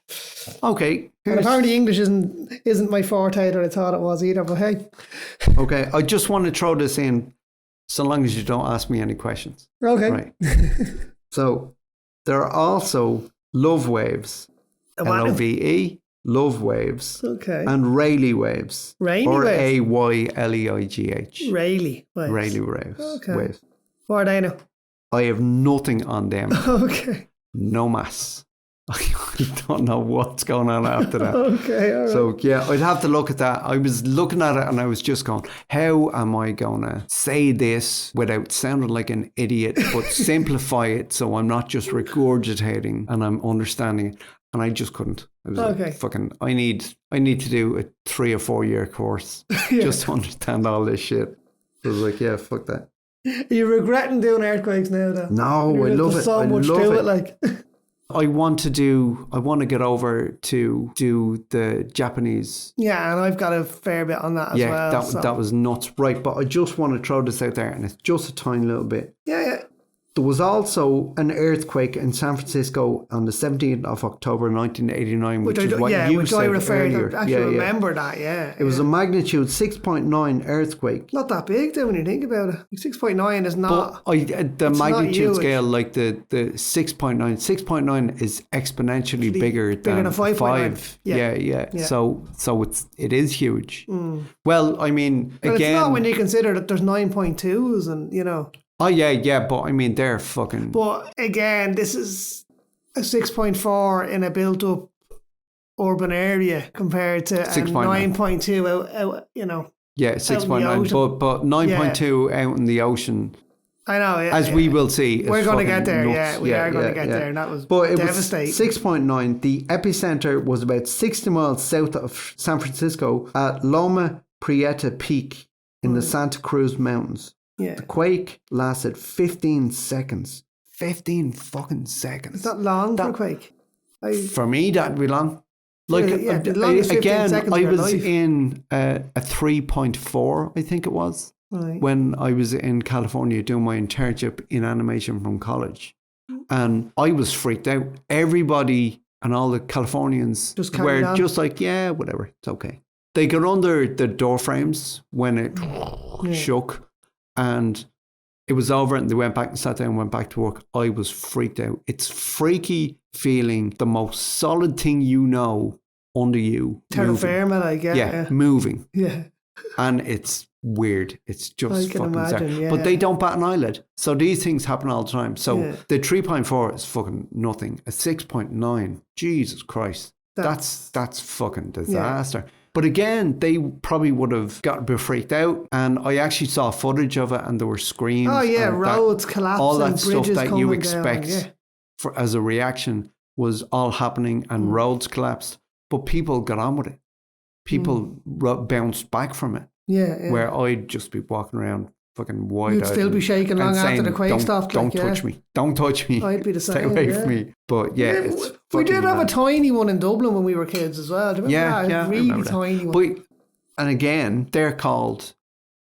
Okay. And apparently English isn't my forte that I thought it was either, but hey. Okay, I just want to throw this in so long as you don't ask me any questions. Okay. Right. So there are also love waves. LOVE. Love waves. Okay. And Rayleigh waves. Rayleigh or waves. AYLEIGH. Rayleigh waves. Rayleigh waves. Okay. Waves. What are they now? I have nothing on them. Okay. No mass. I don't know what's going on after that. Okay, all right. So, I'd have to look at that. I was looking at it and I was just going, how am I going to say this without sounding like an idiot, but simplify it so I'm not just regurgitating and I'm understanding it. And I just couldn't. I was like, fucking, I need to do a 3 or 4 year course just to understand all this shit. I was like, fuck that. Are you regretting doing earthquakes now, though? No, I love it. So much to it, like. I want to get over to do the Japanese. Yeah, and I've got a fair bit on that as well. Yeah, that was nuts. Right, but I just want to throw this out there, and it's just a tiny little bit. Yeah. There was also an earthquake in San Francisco on the 17th of October 1989, which is what you said I referred earlier. to. I actually remember that, yeah. It was a magnitude 6.9 earthquake. Not that big, though, when you think about it. 6.9 is not... But the magnitude scale, like the 6.9 is exponentially bigger than 5. Yeah. So it is huge. Well, I mean, but again... it's not when you consider that there's 9.2s and, you know... Oh, yeah, but I mean, they're fucking... But again, this is a 6.4 in a built-up urban area compared to 9.2 out, you know... Yeah, 6.9, but 9.2 out in the ocean... I know, as we will see. We're going to get there, nuts. We are going to get there, and that was devastating. It was 6.9. The epicenter was about 60 miles south of San Francisco at Loma Prieta Peak in the Santa Cruz Mountains. Yeah. The quake lasted 15 seconds. 15 fucking seconds. Is that long for a quake? For me, that'd be long. Like, the longest 15 again, seconds I of your was life. in a 3.4, I think it was, Right. when I was in California doing my internship in animation from college. And I was freaked out. Everybody and all the Californians Just carried were on. just like, yeah, whatever, it's okay. They got under the door frames when it shook, and it was over, and they went back and sat down and went back to work. I was freaked out. It's freaky feeling the most solid thing you know under you. Terra moving. firma, like, Yeah, moving. Yeah. And it's weird. It's just I can fucking imagine, bizarre. yeah. But they don't bat an eyelid. So these things happen all the time. So Yeah. the 3.4 is fucking nothing. A 6.9, Jesus Christ. That's fucking disaster. But again, they probably would have got a bit freaked out. And I actually saw footage of it, and there were screams. Oh, yeah, and roads collapsing, all that stuff bridges that you coming expect down, for as a reaction was all happening, and roads collapsed. But people got on with it. People bounced back from it. Yeah. Where I'd just be walking around fucking wide-eyed. You'd still be shaking long after the quake stopped. Don't touch me. Don't touch me. I'd be the same. Stay away from me. But yeah, it's we did have a mad. tiny one in Dublin when we were kids as well. Do you remember that? I Really remember that. tiny one. But, and again, they're called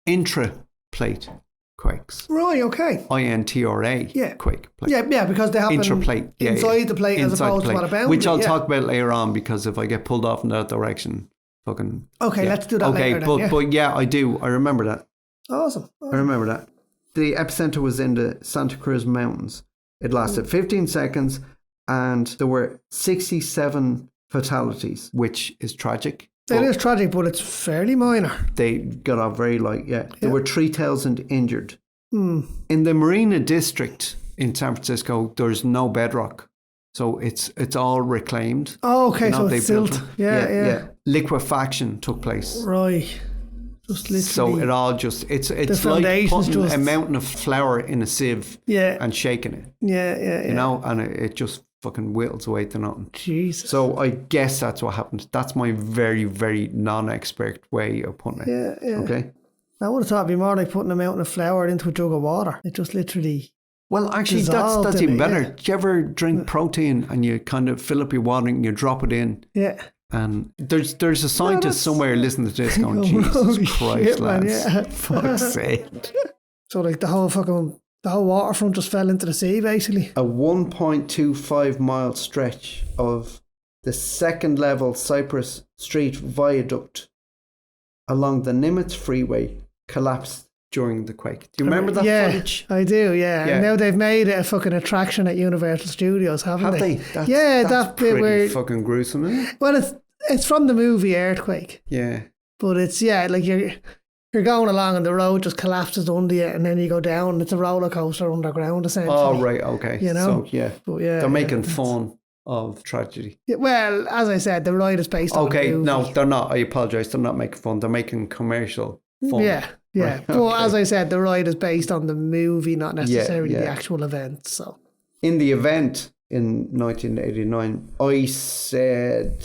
intraplate quakes. Right, okay. INTRA Yeah. quake plate. Yeah, because they happen Intraplate. inside the plate as Inside opposed the to what plate, about which I'll talk about later on, because if I get pulled off in that direction, fucking... Okay, let's do that later then, but yeah, I do. I remember that. Awesome. I remember that. The epicenter was in the Santa Cruz Mountains. It lasted 15 seconds, and there were 67 fatalities, which is tragic. It is tragic, but it's fairly minor. They got off very light, There were 3,000 injured. Hmm. In the Marina District in San Francisco, there's no bedrock. So it's all reclaimed. Oh, okay, You know, so they it's built silt. it. Yeah. Liquefaction took place. Right. Just literally. So it all just, it's like foundation's putting just- a mountain of flour in a sieve and shaking it. Yeah. You know, and it just fucking whittles away to nothing. Jesus. So I guess that's what happened. That's my very, very non-expert way of putting it. Yeah. Okay. I would have thought it'd be more like putting a mountain of flour into a jug of water. It just literally... Well, actually, dissolved that's in even it, better. yeah. Do you ever drink protein and you kind of fill up your water and you drop it in? Yeah. And there's a scientist that's- somewhere listening to this going, Oh, Jesus holy Christ, shit, man, lads. yeah. Fuck's sake. So like the whole waterfront just fell into the sea, basically. A 1.25 mile stretch of the second level Cypress Street viaduct along the Nimitz Freeway collapsed during the quake. Do you remember that footage? I do, yeah. And now they've made it a fucking attraction at Universal Studios, haven't Have they? they? That's that bit pretty where... fucking gruesome, isn't it? Well, it's from the movie Earthquake. Yeah. But it's, like you're going along and the road just collapses under you, and then you go down and it's a roller coaster underground, essentially. Oh, right, okay. You know? So, But they're making fun of tragedy. Yeah, well, as I said, the ride is based on Okay, the movie. no, they're not. I apologise. They're not making fun. They're making commercial fun. Yeah. Right, But okay. as I said, the ride is based on the movie, not necessarily the yeah. actual event. So In the event in 1989, I said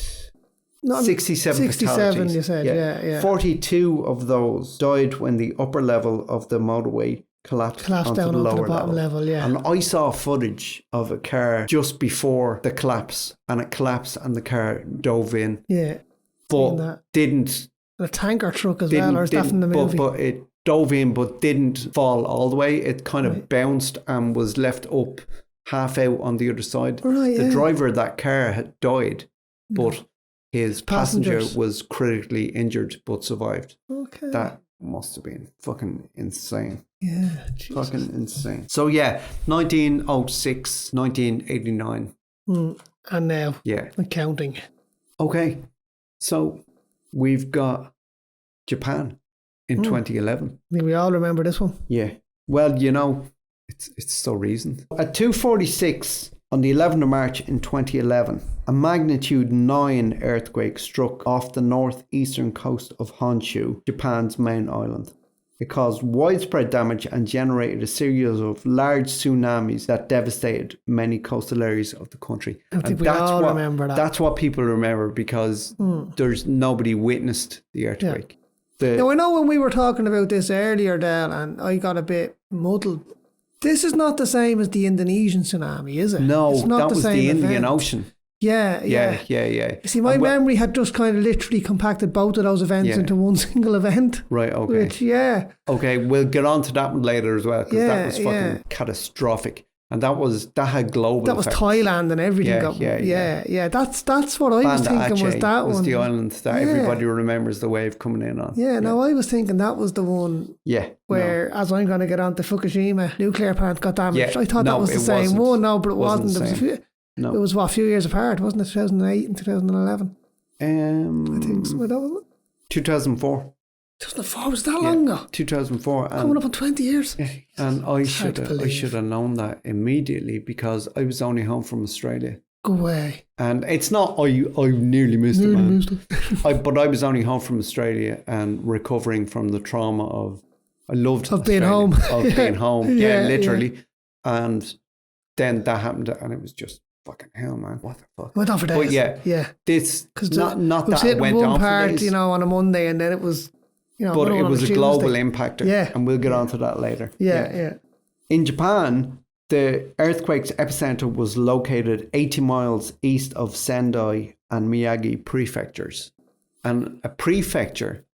67 fatalities. you said, yeah. 42 of those died when the upper level of the motorway collapsed onto down the onto lower the bottom level, yeah. And I saw footage of a car just before the collapse, and it collapsed and the car dove in, Yeah. but that. didn't. A tanker truck as well, or is that from the movie? But it dove in, but didn't fall all the way. It kind of bounced and was left up half out on the other side. Right, The yeah. driver of that car had died, but his passenger Passengers. was critically injured but survived. Okay. That must have been fucking insane. Yeah. Jesus. Fucking insane. So yeah, 1906, 1989. And now, Yeah. I'm counting. Okay. So we've got Japan in 2011. I think we all remember this one. Yeah. Well, you know, it's so recent. At 2:46 on the 11th of March in 2011, a magnitude 9 earthquake struck off the northeastern coast of Honshu, Japan's main island. It caused widespread damage and generated a series of large tsunamis that devastated many coastal areas of the country. I think we all remember that. That's what people remember because there's nobody witnessed the earthquake. Now, I know when we were talking about this earlier, Dale, and I got a bit muddled. This is not the same as the Indonesian tsunami, is it? No, It's not that the was same the Indian event. Ocean. Yeah. Yeah. See, my memory had just kind of literally compacted both of those events into one single event. Right, okay. Which, Okay, we'll get on to that one later as well, because that was fucking catastrophic. And that had global That was effects. Thailand and everything. Yeah. That's what I was thinking was that was one. the island that everybody remembers the wave coming in on. Yeah, no, I was thinking that was the one where, as I'm going to get on to Fukushima, nuclear plant got damaged. I thought that was the same one. No, but it wasn't. It was, a few years apart, wasn't it? 2008 and 2011. I think so. That was it. 2004. 2004, was that long ago? 2004. Coming up on 20 years. Yeah, and I should have known that immediately, because I was only home from Australia. Go away. And it's not, I nearly missed it, man. But I was only home from Australia and recovering from the trauma of being home. Of being home. Yeah, literally. And then that happened, and it was just fucking hell, man. What the fuck? Went on for days. But this, not that it went one on part, for days. on a Monday, and then it was, but it was a global impactor. Yeah. And we'll get on to that later. Yeah. In Japan, the earthquake's epicenter was located 80 miles east of Sendai and Miyagi prefectures. And a prefecture...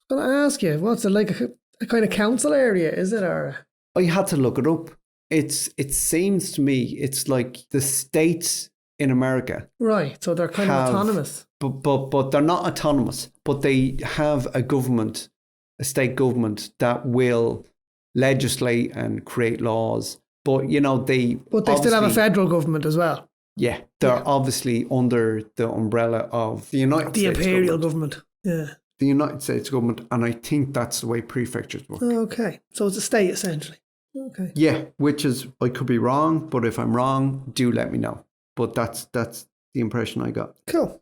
I was going to ask you, what's it like, a kind of council area, is it? Or I had to look it up. It seems to me it's like the states in America. Right, so they're kind of autonomous. But they're not autonomous, but they have a state government that will legislate and create laws. But, they still have a federal government as well. Yeah, they're obviously under the umbrella of the United States imperial government. Yeah. The United States government, and I think that's the way prefectures work. Okay, so it's a state essentially. Okay. Yeah, which is, I could be wrong, but if I'm wrong, do let me know. But that's the impression I got. Cool.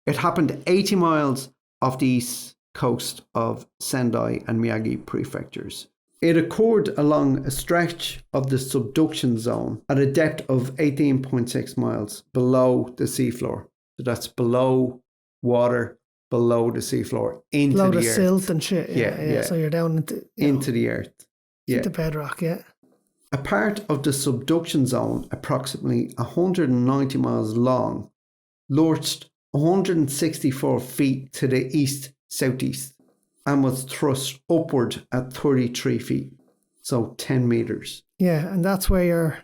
It happened 80 miles off the east coast of Sendai and Miyagi prefectures. It occurred along a stretch of the subduction zone at a depth of 18.6 miles below the seafloor. So that's below water, below the seafloor, into below the the earth. Silt and shit. Yeah. So you're down into the earth. Yeah. Into bedrock, yeah. A part of the subduction zone, approximately 190 miles long, lurched 164 feet to the east-southeast and was thrust upward at 33 feet, so 10 meters. Yeah, and that's where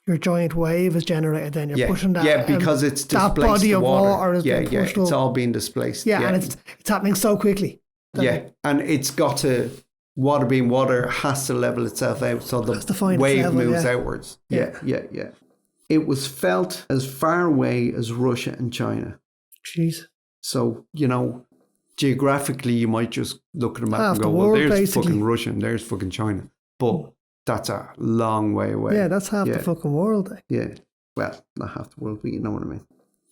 your giant wave is generated then. You're pushing that. Yeah, because it's displaced that body the of water is being pushed it's up. all being displaced. Yeah, and it's happening so quickly. And it's got to... Water being water has to level itself out, so the wave moves outwards. Yeah. It was felt as far away as Russia and China. Jeez. So, geographically, you might just look at a map half and go, world, there's basically. fucking Russia and there's fucking China. But that's a long way away. Yeah, that's half the fucking world. Yeah. Well, not half the world, but you know what I mean.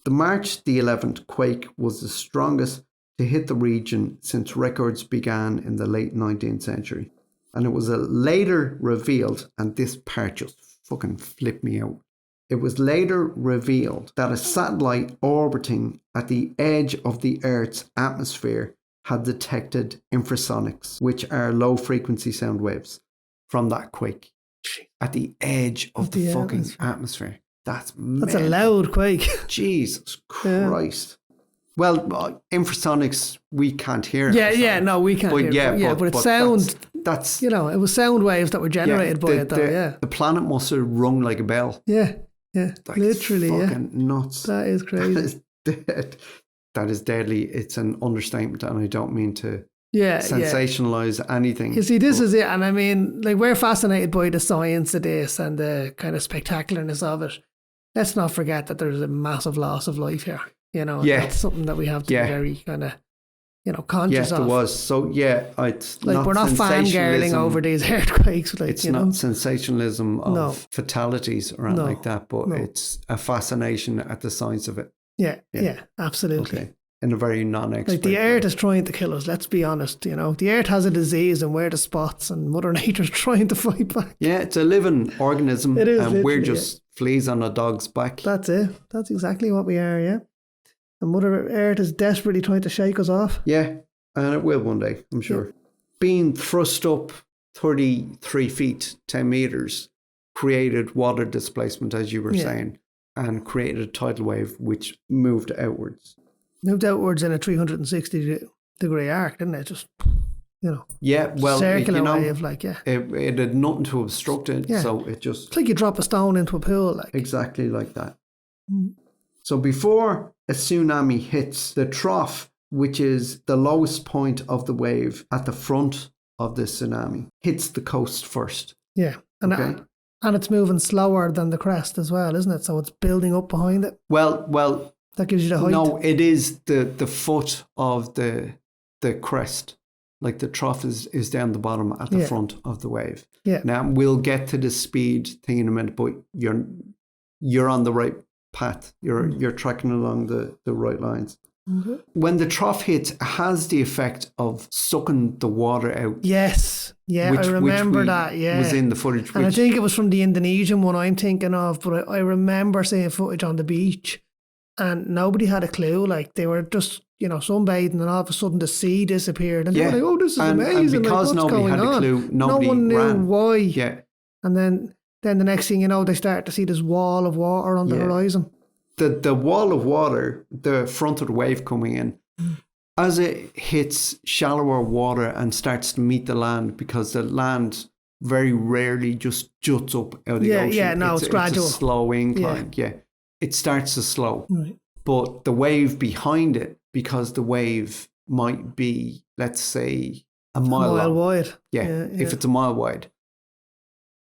The March the 11th quake was the strongest to hit the region since records began in the late 19th century. And it was later revealed, and this part just fucking flipped me out. It was later revealed that a satellite orbiting at the edge of the Earth's atmosphere had detected infrasonics, which are low frequency sound waves, from that quake. At the edge of the fucking atmosphere. That's a loud quake. Jesus Christ. Well, infrasonics, we can't hear. No, we can't hear. But it's sound. That's it was sound waves that were generated by it, though. The planet must have rung like a bell. Yeah. Like, Literally, fucking nuts. That is crazy. That is deadly. It's an understatement, and I don't mean to sensationalize anything. You see, this is it, and I mean, like, we're fascinated by the science of this and the kind of spectacularness of it. Let's not forget that there's a massive loss of life here. That's something that we have to be very kind of, conscious of. Yes, there was. So, it's like, not we're not fangirling over these earthquakes. Like, it's not sensationalism of fatalities or anything like that, but it's a fascination at the science of it. Yeah, absolutely. Okay. In a very non-expert like, the Earth is trying to kill us, let's be honest. The Earth has a disease and we're the spots, and Mother Nature's trying to fight back. Yeah, it's a living organism. It is, and we're just fleas on a dog's back. That's it. That's exactly what we are, yeah. And Mother Earth is desperately trying to shake us off. Yeah, and it will one day, I'm sure. Yeah. Being thrust up 33 feet, 10 meters, created water displacement, as you were saying. and created a tidal wave which moved outwards. Moved outwards in a 360-degree arc, didn't it? Just, Yeah, well, circular wave, like, yeah. It had nothing to obstruct it, so it just... It's like you drop a stone into a pool, like. Exactly like that. So before a tsunami hits the trough, which is the lowest point of the wave at the front of the tsunami, hits the coast first. Yeah, and it's moving slower than the crest as well, isn't it? So it's building up behind it. Well, that gives you the height. No, it is the foot of the crest. Like the trough is down the bottom at the front of the wave. Yeah. Now we'll get to the speed thing in a minute, but you're on the right path. You're tracking along the right lines. Mm-hmm. When the trough hits, it has the effect of sucking the water out. Yes. Yeah, I remember that. Yeah. Was in the footage. And I think it was from the Indonesian one I'm thinking of, but I remember seeing footage on the beach and nobody had a clue. Like they were just, sunbathing and all of a sudden the sea disappeared. And they were like, oh, this is amazing. And because like, nobody had a clue, no one knew ran. why. Yeah. And then the next thing you know, they start to see this wall of water on the horizon. The wall of water, the front of the wave coming in, as it hits shallower water and starts to meet the land, because the land very rarely just juts up out of the ocean. Yeah, no, it's gradual. It's a slow incline, It starts to slow. Right. But the wave behind it, because the wave might be, let's say, a mile long. Wide. Yeah, if it's a mile wide.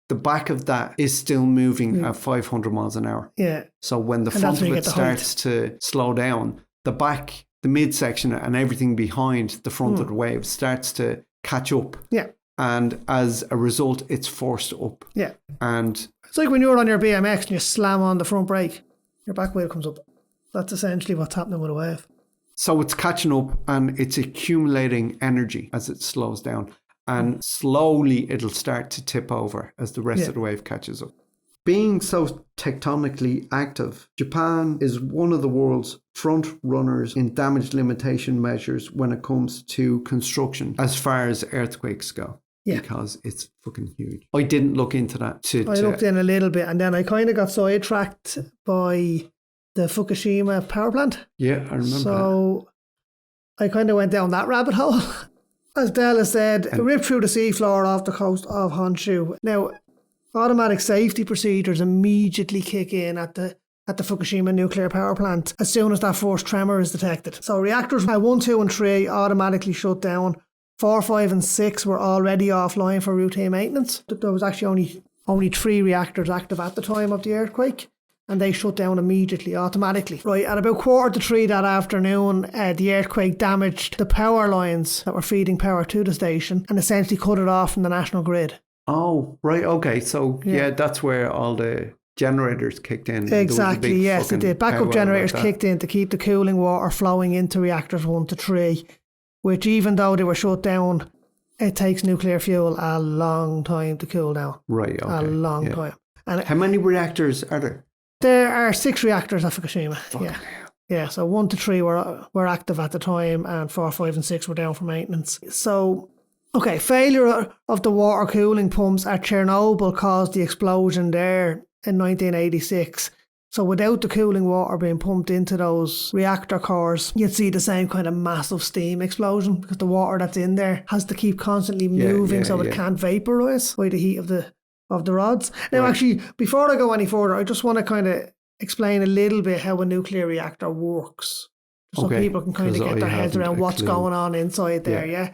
The back of that is still moving at 500 miles an hour. Yeah. So when the front of it starts to slow down, the back, the midsection and everything behind the front of the wave starts to catch up. Yeah. And as a result, it's forced up. Yeah. And it's like when you're on your BMX and you slam on the front brake, your back wheel comes up. That's essentially what's happening with a wave. So it's catching up and it's accumulating energy as it slows down. And slowly it'll start to tip over as the rest of the wave catches up. Being so tectonically active, Japan is one of the world's front runners in damage limitation measures when it comes to construction as far as earthquakes go. Yeah. Because it's fucking huge. I didn't look into that. I looked in a little bit and then I kind of got sidetracked by the Fukushima power plant. Yeah, I remember So I kind of went down that rabbit hole. As Della said, it ripped through the seafloor off the coast of Honshu. Now, automatic safety procedures immediately kick in at the Fukushima nuclear power plant as soon as that first tremor is detected. So reactors 1, 2 and 3 automatically shut down. 4, 5 and 6 were already offline for routine maintenance. There was actually only 3 reactors active at the time of the earthquake. And they shut down immediately, automatically. Right, at about 2:45 that afternoon, the earthquake damaged the power lines that were feeding power to the station and essentially cut it off from the national grid. Oh, right, okay. So, that's where all the generators kicked in. Exactly, yes. The backup generators kicked in to keep the cooling water flowing into reactors 1 to 3, which even though they were shut down, it takes nuclear fuel a long time to cool down. Right, okay. A long time. And how many reactors are there? There are 6 reactors at Fukushima. Yeah. So 1 to 3 were active at the time, and 4, 5, and 6 were down for maintenance. So, failure of the water cooling pumps at Chernobyl caused the explosion there in 1986. So without the cooling water being pumped into those reactor cores, you'd see the same kind of massive steam explosion because the water that's in there has to keep constantly moving so it can't vaporise by the heat of the rods. Now, actually, before I go any further, I just want to kind of explain a little bit how a nuclear reactor works, so people can kind of get their heads around what's going on inside there. Yeah.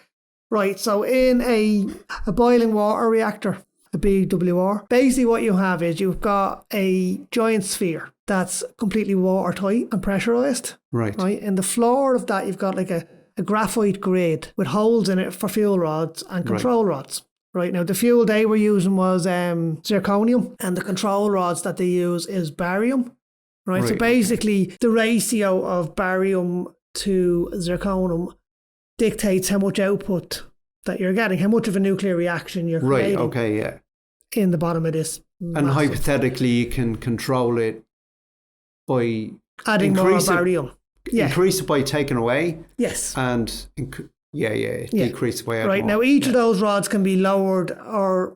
Right. So in a boiling water reactor, a BWR, basically what you have is you've got a giant sphere that's completely watertight and pressurized. Right. In the floor of that, you've got like a graphite grid with holes in it for fuel rods and control rods. Right, now the fuel they were using was zirconium, and the control rods that they use is barium. Right, so basically the ratio of barium to zirconium dictates how much output that you're getting, how much of a nuclear reaction you're creating. In the bottom of this. And hypothetically, you can control it by adding more barium. Increase it by taking away. Yes. And decrease by adding right, more. now each of those rods can be lowered or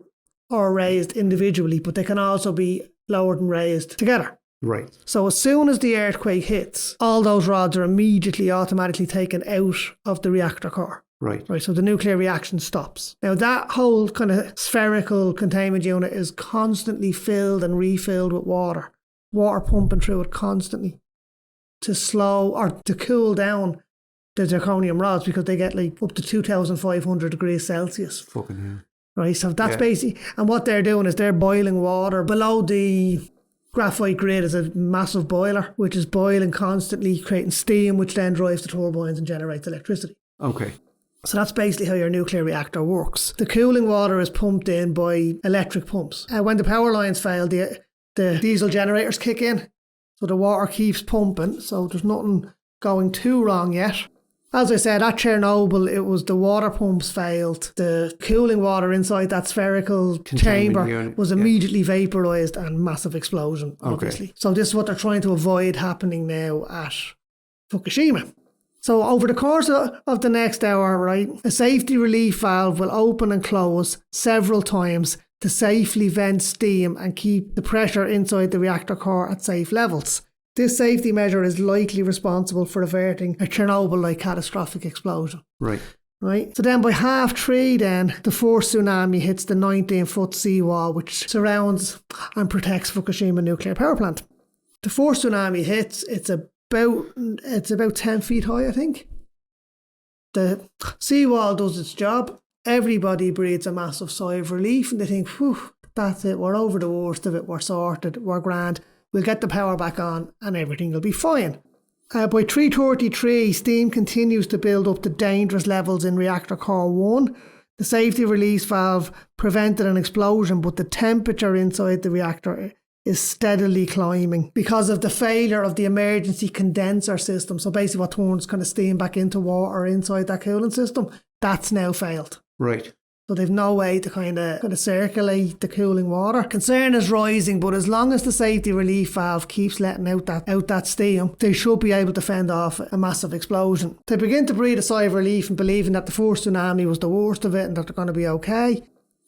raised individually, but they can also be lowered and raised together. Right. So as soon as the earthquake hits, all those rods are immediately automatically taken out of the reactor core. Right. Right, so the nuclear reaction stops. Now that whole kind of spherical containment unit is constantly filled and refilled with water pumping through it constantly to slow or to cool down the zirconium rods, because they get like up to 2,500 degrees Celsius. Fucking hell. Right, so that's basically, and what they're doing is they're boiling water below the graphite grid. Is a massive boiler which is boiling constantly, creating steam, which then drives the turbines and generates electricity. Okay. So that's basically how your nuclear reactor works. The cooling water is pumped in by electric pumps. When the power lines fail, the diesel generators kick in. So the water keeps pumping. So there's nothing going too wrong yet. As I said, at Chernobyl, it was the water pumps failed. The cooling water inside that spherical chamber was immediately vaporised and massive explosion, obviously. Okay. So this is what they're trying to avoid happening now at Fukushima. So over the course of the next hour, right, a safety relief valve will open and close several times to safely vent steam and keep the pressure inside the reactor core at safe levels. This safety measure is likely responsible for averting a Chernobyl-like catastrophic explosion. Right. Right. So then by 3:30 then, the fourth tsunami hits the 19-foot seawall, which surrounds and protects Fukushima nuclear power plant. The fourth tsunami hits, it's about 10 feet high, I think. The seawall does its job. Everybody breathes a massive sigh of relief and they think, whew, that's it, we're over the worst of it, we're sorted, we're grand, we'll get the power back on and everything will be fine. By 3:33, steam continues to build up to dangerous levels in reactor core 1. The safety release valve prevented an explosion, but the temperature inside the reactor is steadily climbing because of the failure of the emergency condenser system. So basically what turns kind of steam back into water inside that cooling system, that's now failed. Right. So they've no way to kind of circulate the cooling water. Concern is rising, but as long as the safety relief valve keeps letting out that steam, they should be able to fend off a massive explosion. They begin to breathe a sigh of relief and believing that the first tsunami was the worst of it and that they're going to be okay.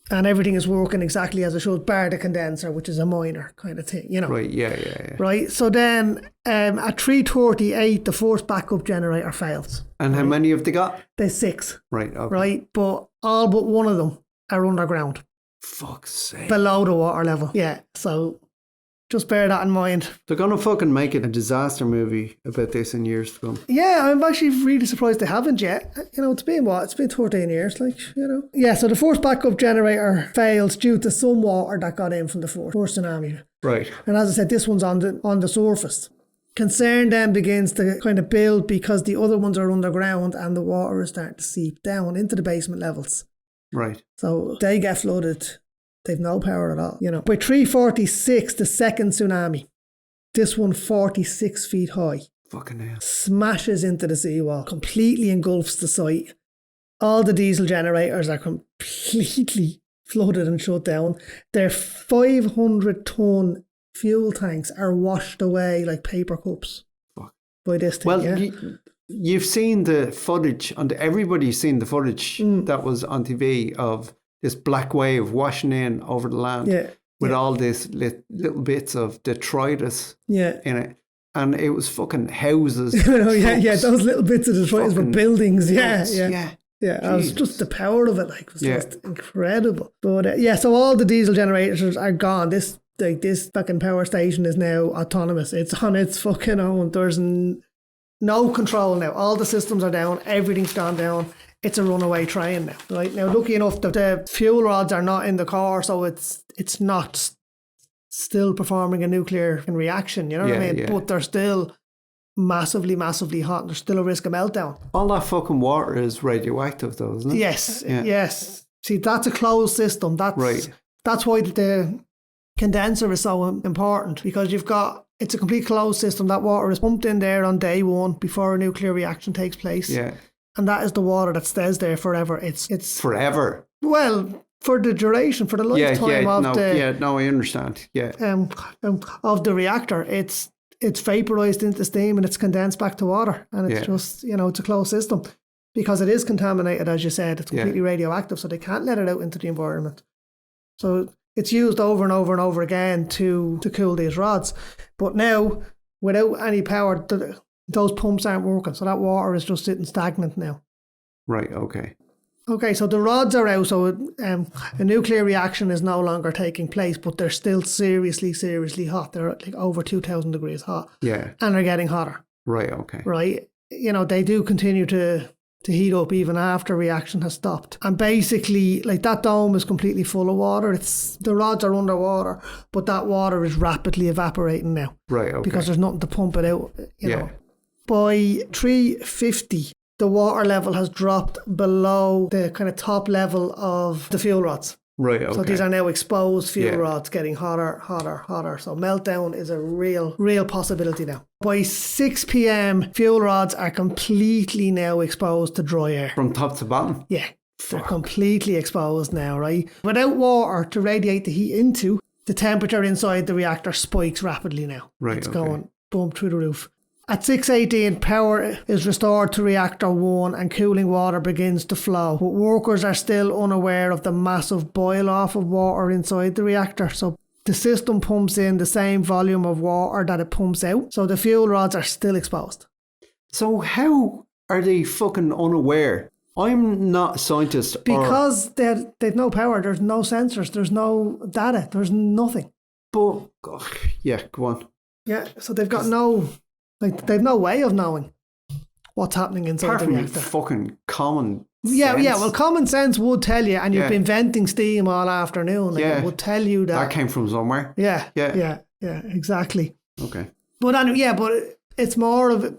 And everything is working exactly as it should, bar the condenser, which is a minor kind of thing, you know. Right, yeah. Right, so then at 3:38, the first backup generator fails. And how many have they got? There's 6. Right, okay. Right, but all but one of them are underground. Fuck's sake. Below the water level. Yeah, so just bear that in mind. They're going to fucking make it a disaster movie about this in years to come. Yeah, I'm actually really surprised they haven't yet. You know, it's been 13 years, like, you know. Yeah, so the first backup generator fails due to some water that got in from the first tsunami. Right. And as I said, this one's on the surface. Concern then begins to kind of build because the other ones are underground and the water is starting to seep down into the basement levels. Right. So they get flooded. They've no power at all, you know. By 3:46, the second tsunami, this one 46 feet high, fucking hell, smashes into the seawall, completely engulfs the site. All the diesel generators are completely flooded and shut down. Their 500-ton fuel tanks are washed away like paper cups. Fuck. By this thing. Well, you've seen the footage, everybody's seen the footage that was on TV of this black wave washing in over the land with all this little bits of detritus in it. And it was fucking houses. Those little bits of detritus were buildings. Yeah. It was just the power of it, like, was just incredible. But so all the diesel generators are gone. This fucking power station is now autonomous. It's on its fucking own. There's no control now. All the systems are down. Everything's gone down. It's a runaway train now, right? Now, lucky enough that the fuel rods are not in the core, so it's not still performing a nuclear reaction, you know what I mean? Yeah. But they're still massively, massively hot and there's still a risk of meltdown. All that fucking water is radioactive though, isn't it? Yes. See, that's a closed system. That's why the condenser is so important, because it's a complete closed system. That water is pumped in there on day one before a nuclear reaction takes place. Yeah. And that is the water that stays there forever. It's forever. Well, for the duration, for the lifetime I understand. Yeah. Of the reactor, it's vaporized into steam and it's condensed back to water, and it's just, it's a closed system because it is contaminated, as you said. It's completely radioactive, so they can't let it out into the environment. So it's used over and over and over again to cool these rods. But now, without any power, those pumps aren't working. So that water is just sitting stagnant now. Right, okay. Okay, so the rods are out, so a nuclear reaction is no longer taking place, but they're still seriously, seriously hot. They're like over 2,000 degrees hot. Yeah. And they're getting hotter. Right, okay. Right? You know, they do continue to heat up even after reaction has stopped. And basically, like that dome is completely full of water. The rods are underwater, but that water is rapidly evaporating now. Right, okay. Because there's nothing to pump it out, you know. By 350, the water level has dropped below the kind of top level of the fuel rods. Right, okay. So these are now exposed fuel rods getting hotter, hotter, hotter. So meltdown is a real possibility now. By 6 p.m, fuel rods are completely now exposed to dry air. From top to bottom? Yeah, they're completely exposed now, right? Without water to radiate the heat into, the temperature inside the reactor spikes rapidly now. Right, it's going boom through the roof. At 6:18, power is restored to reactor 1 and cooling water begins to flow. But workers are still unaware of the massive boil-off of water inside the reactor. So the system pumps in the same volume of water that it pumps out. So the fuel rods are still exposed. So how are they fucking unaware? I'm not a scientist. Because they've no power. There's no sensors. There's no data. There's nothing. But, yeah, go on. Yeah, so they've got they've no way of knowing what's happening inside the reactor. Fucking common sense. Yeah, well, common sense would tell you, and you've been venting steam all afternoon. It would tell you that. That came from somewhere. Yeah, exactly. Okay. But it's more of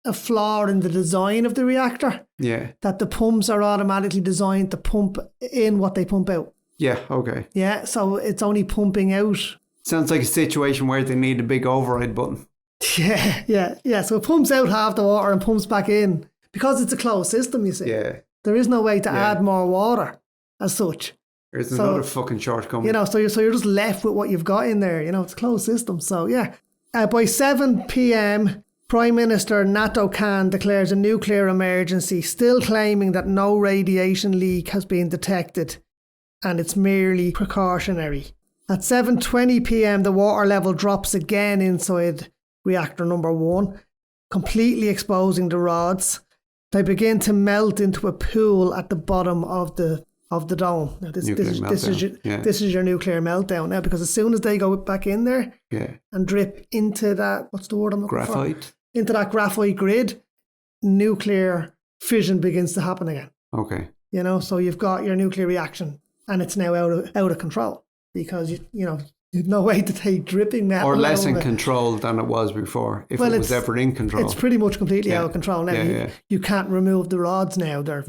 a flaw in the design of the reactor. Yeah. That the pumps are automatically designed to pump in what they pump out. Yeah, okay. Yeah, so it's only pumping out. Sounds like a situation where they need a big override button. Yeah. So it pumps out half the water and pumps back in. Because it's a closed system, you see. Yeah. There is no way to add more water as such. There's another fucking shortcoming. You know, so you're just left with what you've got in there. You know, it's a closed system. So, yeah. By 7 p.m, Prime Minister Nato Khan declares a nuclear emergency, still claiming that no radiation leak has been detected and it's merely precautionary. At 7:20 p.m, the water level drops again inside reactor number 1, completely exposing the rods. They begin to melt into a pool at the bottom of the dome. Now this is your nuclear meltdown now, because as soon as they go back in there and drip into that, what's the word I'm looking for? Graphite? Into that graphite grid, nuclear fission begins to happen again. Okay. You know, so you've got your nuclear reaction and it's now out of control because you've no way to take dripping metal. Or less in control than it was before, if it was ever in control. It's pretty much completely out of control now. You can't remove the rods now. They're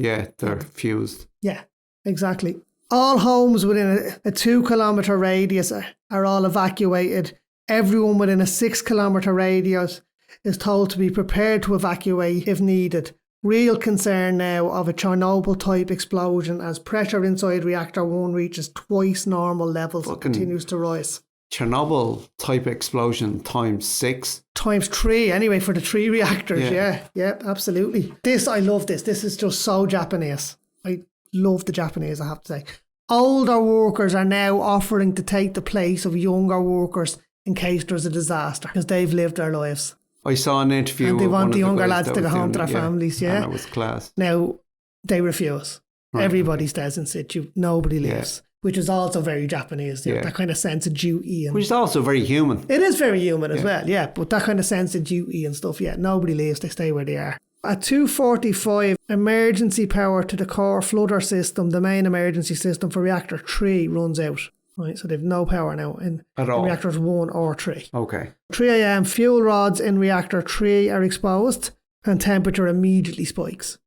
fused. Yeah, exactly. All homes within a 2-kilometre radius are all evacuated. Everyone within a 6-kilometre radius is told to be prepared to evacuate if needed. Real concern now of a Chernobyl-type explosion as pressure inside reactor 1 reaches twice normal levels and continues to rise. Chernobyl-type explosion times 6? Times 3, anyway, for the 3 reactors, yeah, absolutely. I love this. This is just so Japanese. I love the Japanese, I have to say. Older workers are now offering to take the place of younger workers in case there's a disaster, because they've lived their lives. I saw an interview. And they want the younger lads to go home to their families, And that was class. Now, they refuse. Right. Everybody stays in situ. Nobody leaves. Which is also very Japanese. That kind of sense of duty. Which is also very human. It is very human as well, But that kind of sense of duty and stuff, nobody leaves. They stay where they are. At 2:45, emergency power to the core floodor system, the main emergency system for reactor 3, runs out. Right, so they've no power now in reactors 1 or 3. Okay. 3 a.m, fuel rods in reactor 3 are exposed and temperature immediately spikes.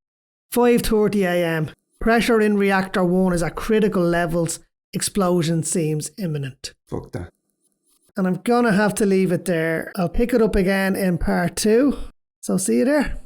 5:30 a.m, pressure in reactor 1 is at critical levels. Explosion seems imminent. Fuck that. And I'm going to have to leave it there. I'll pick it up again in part 2. So see you there.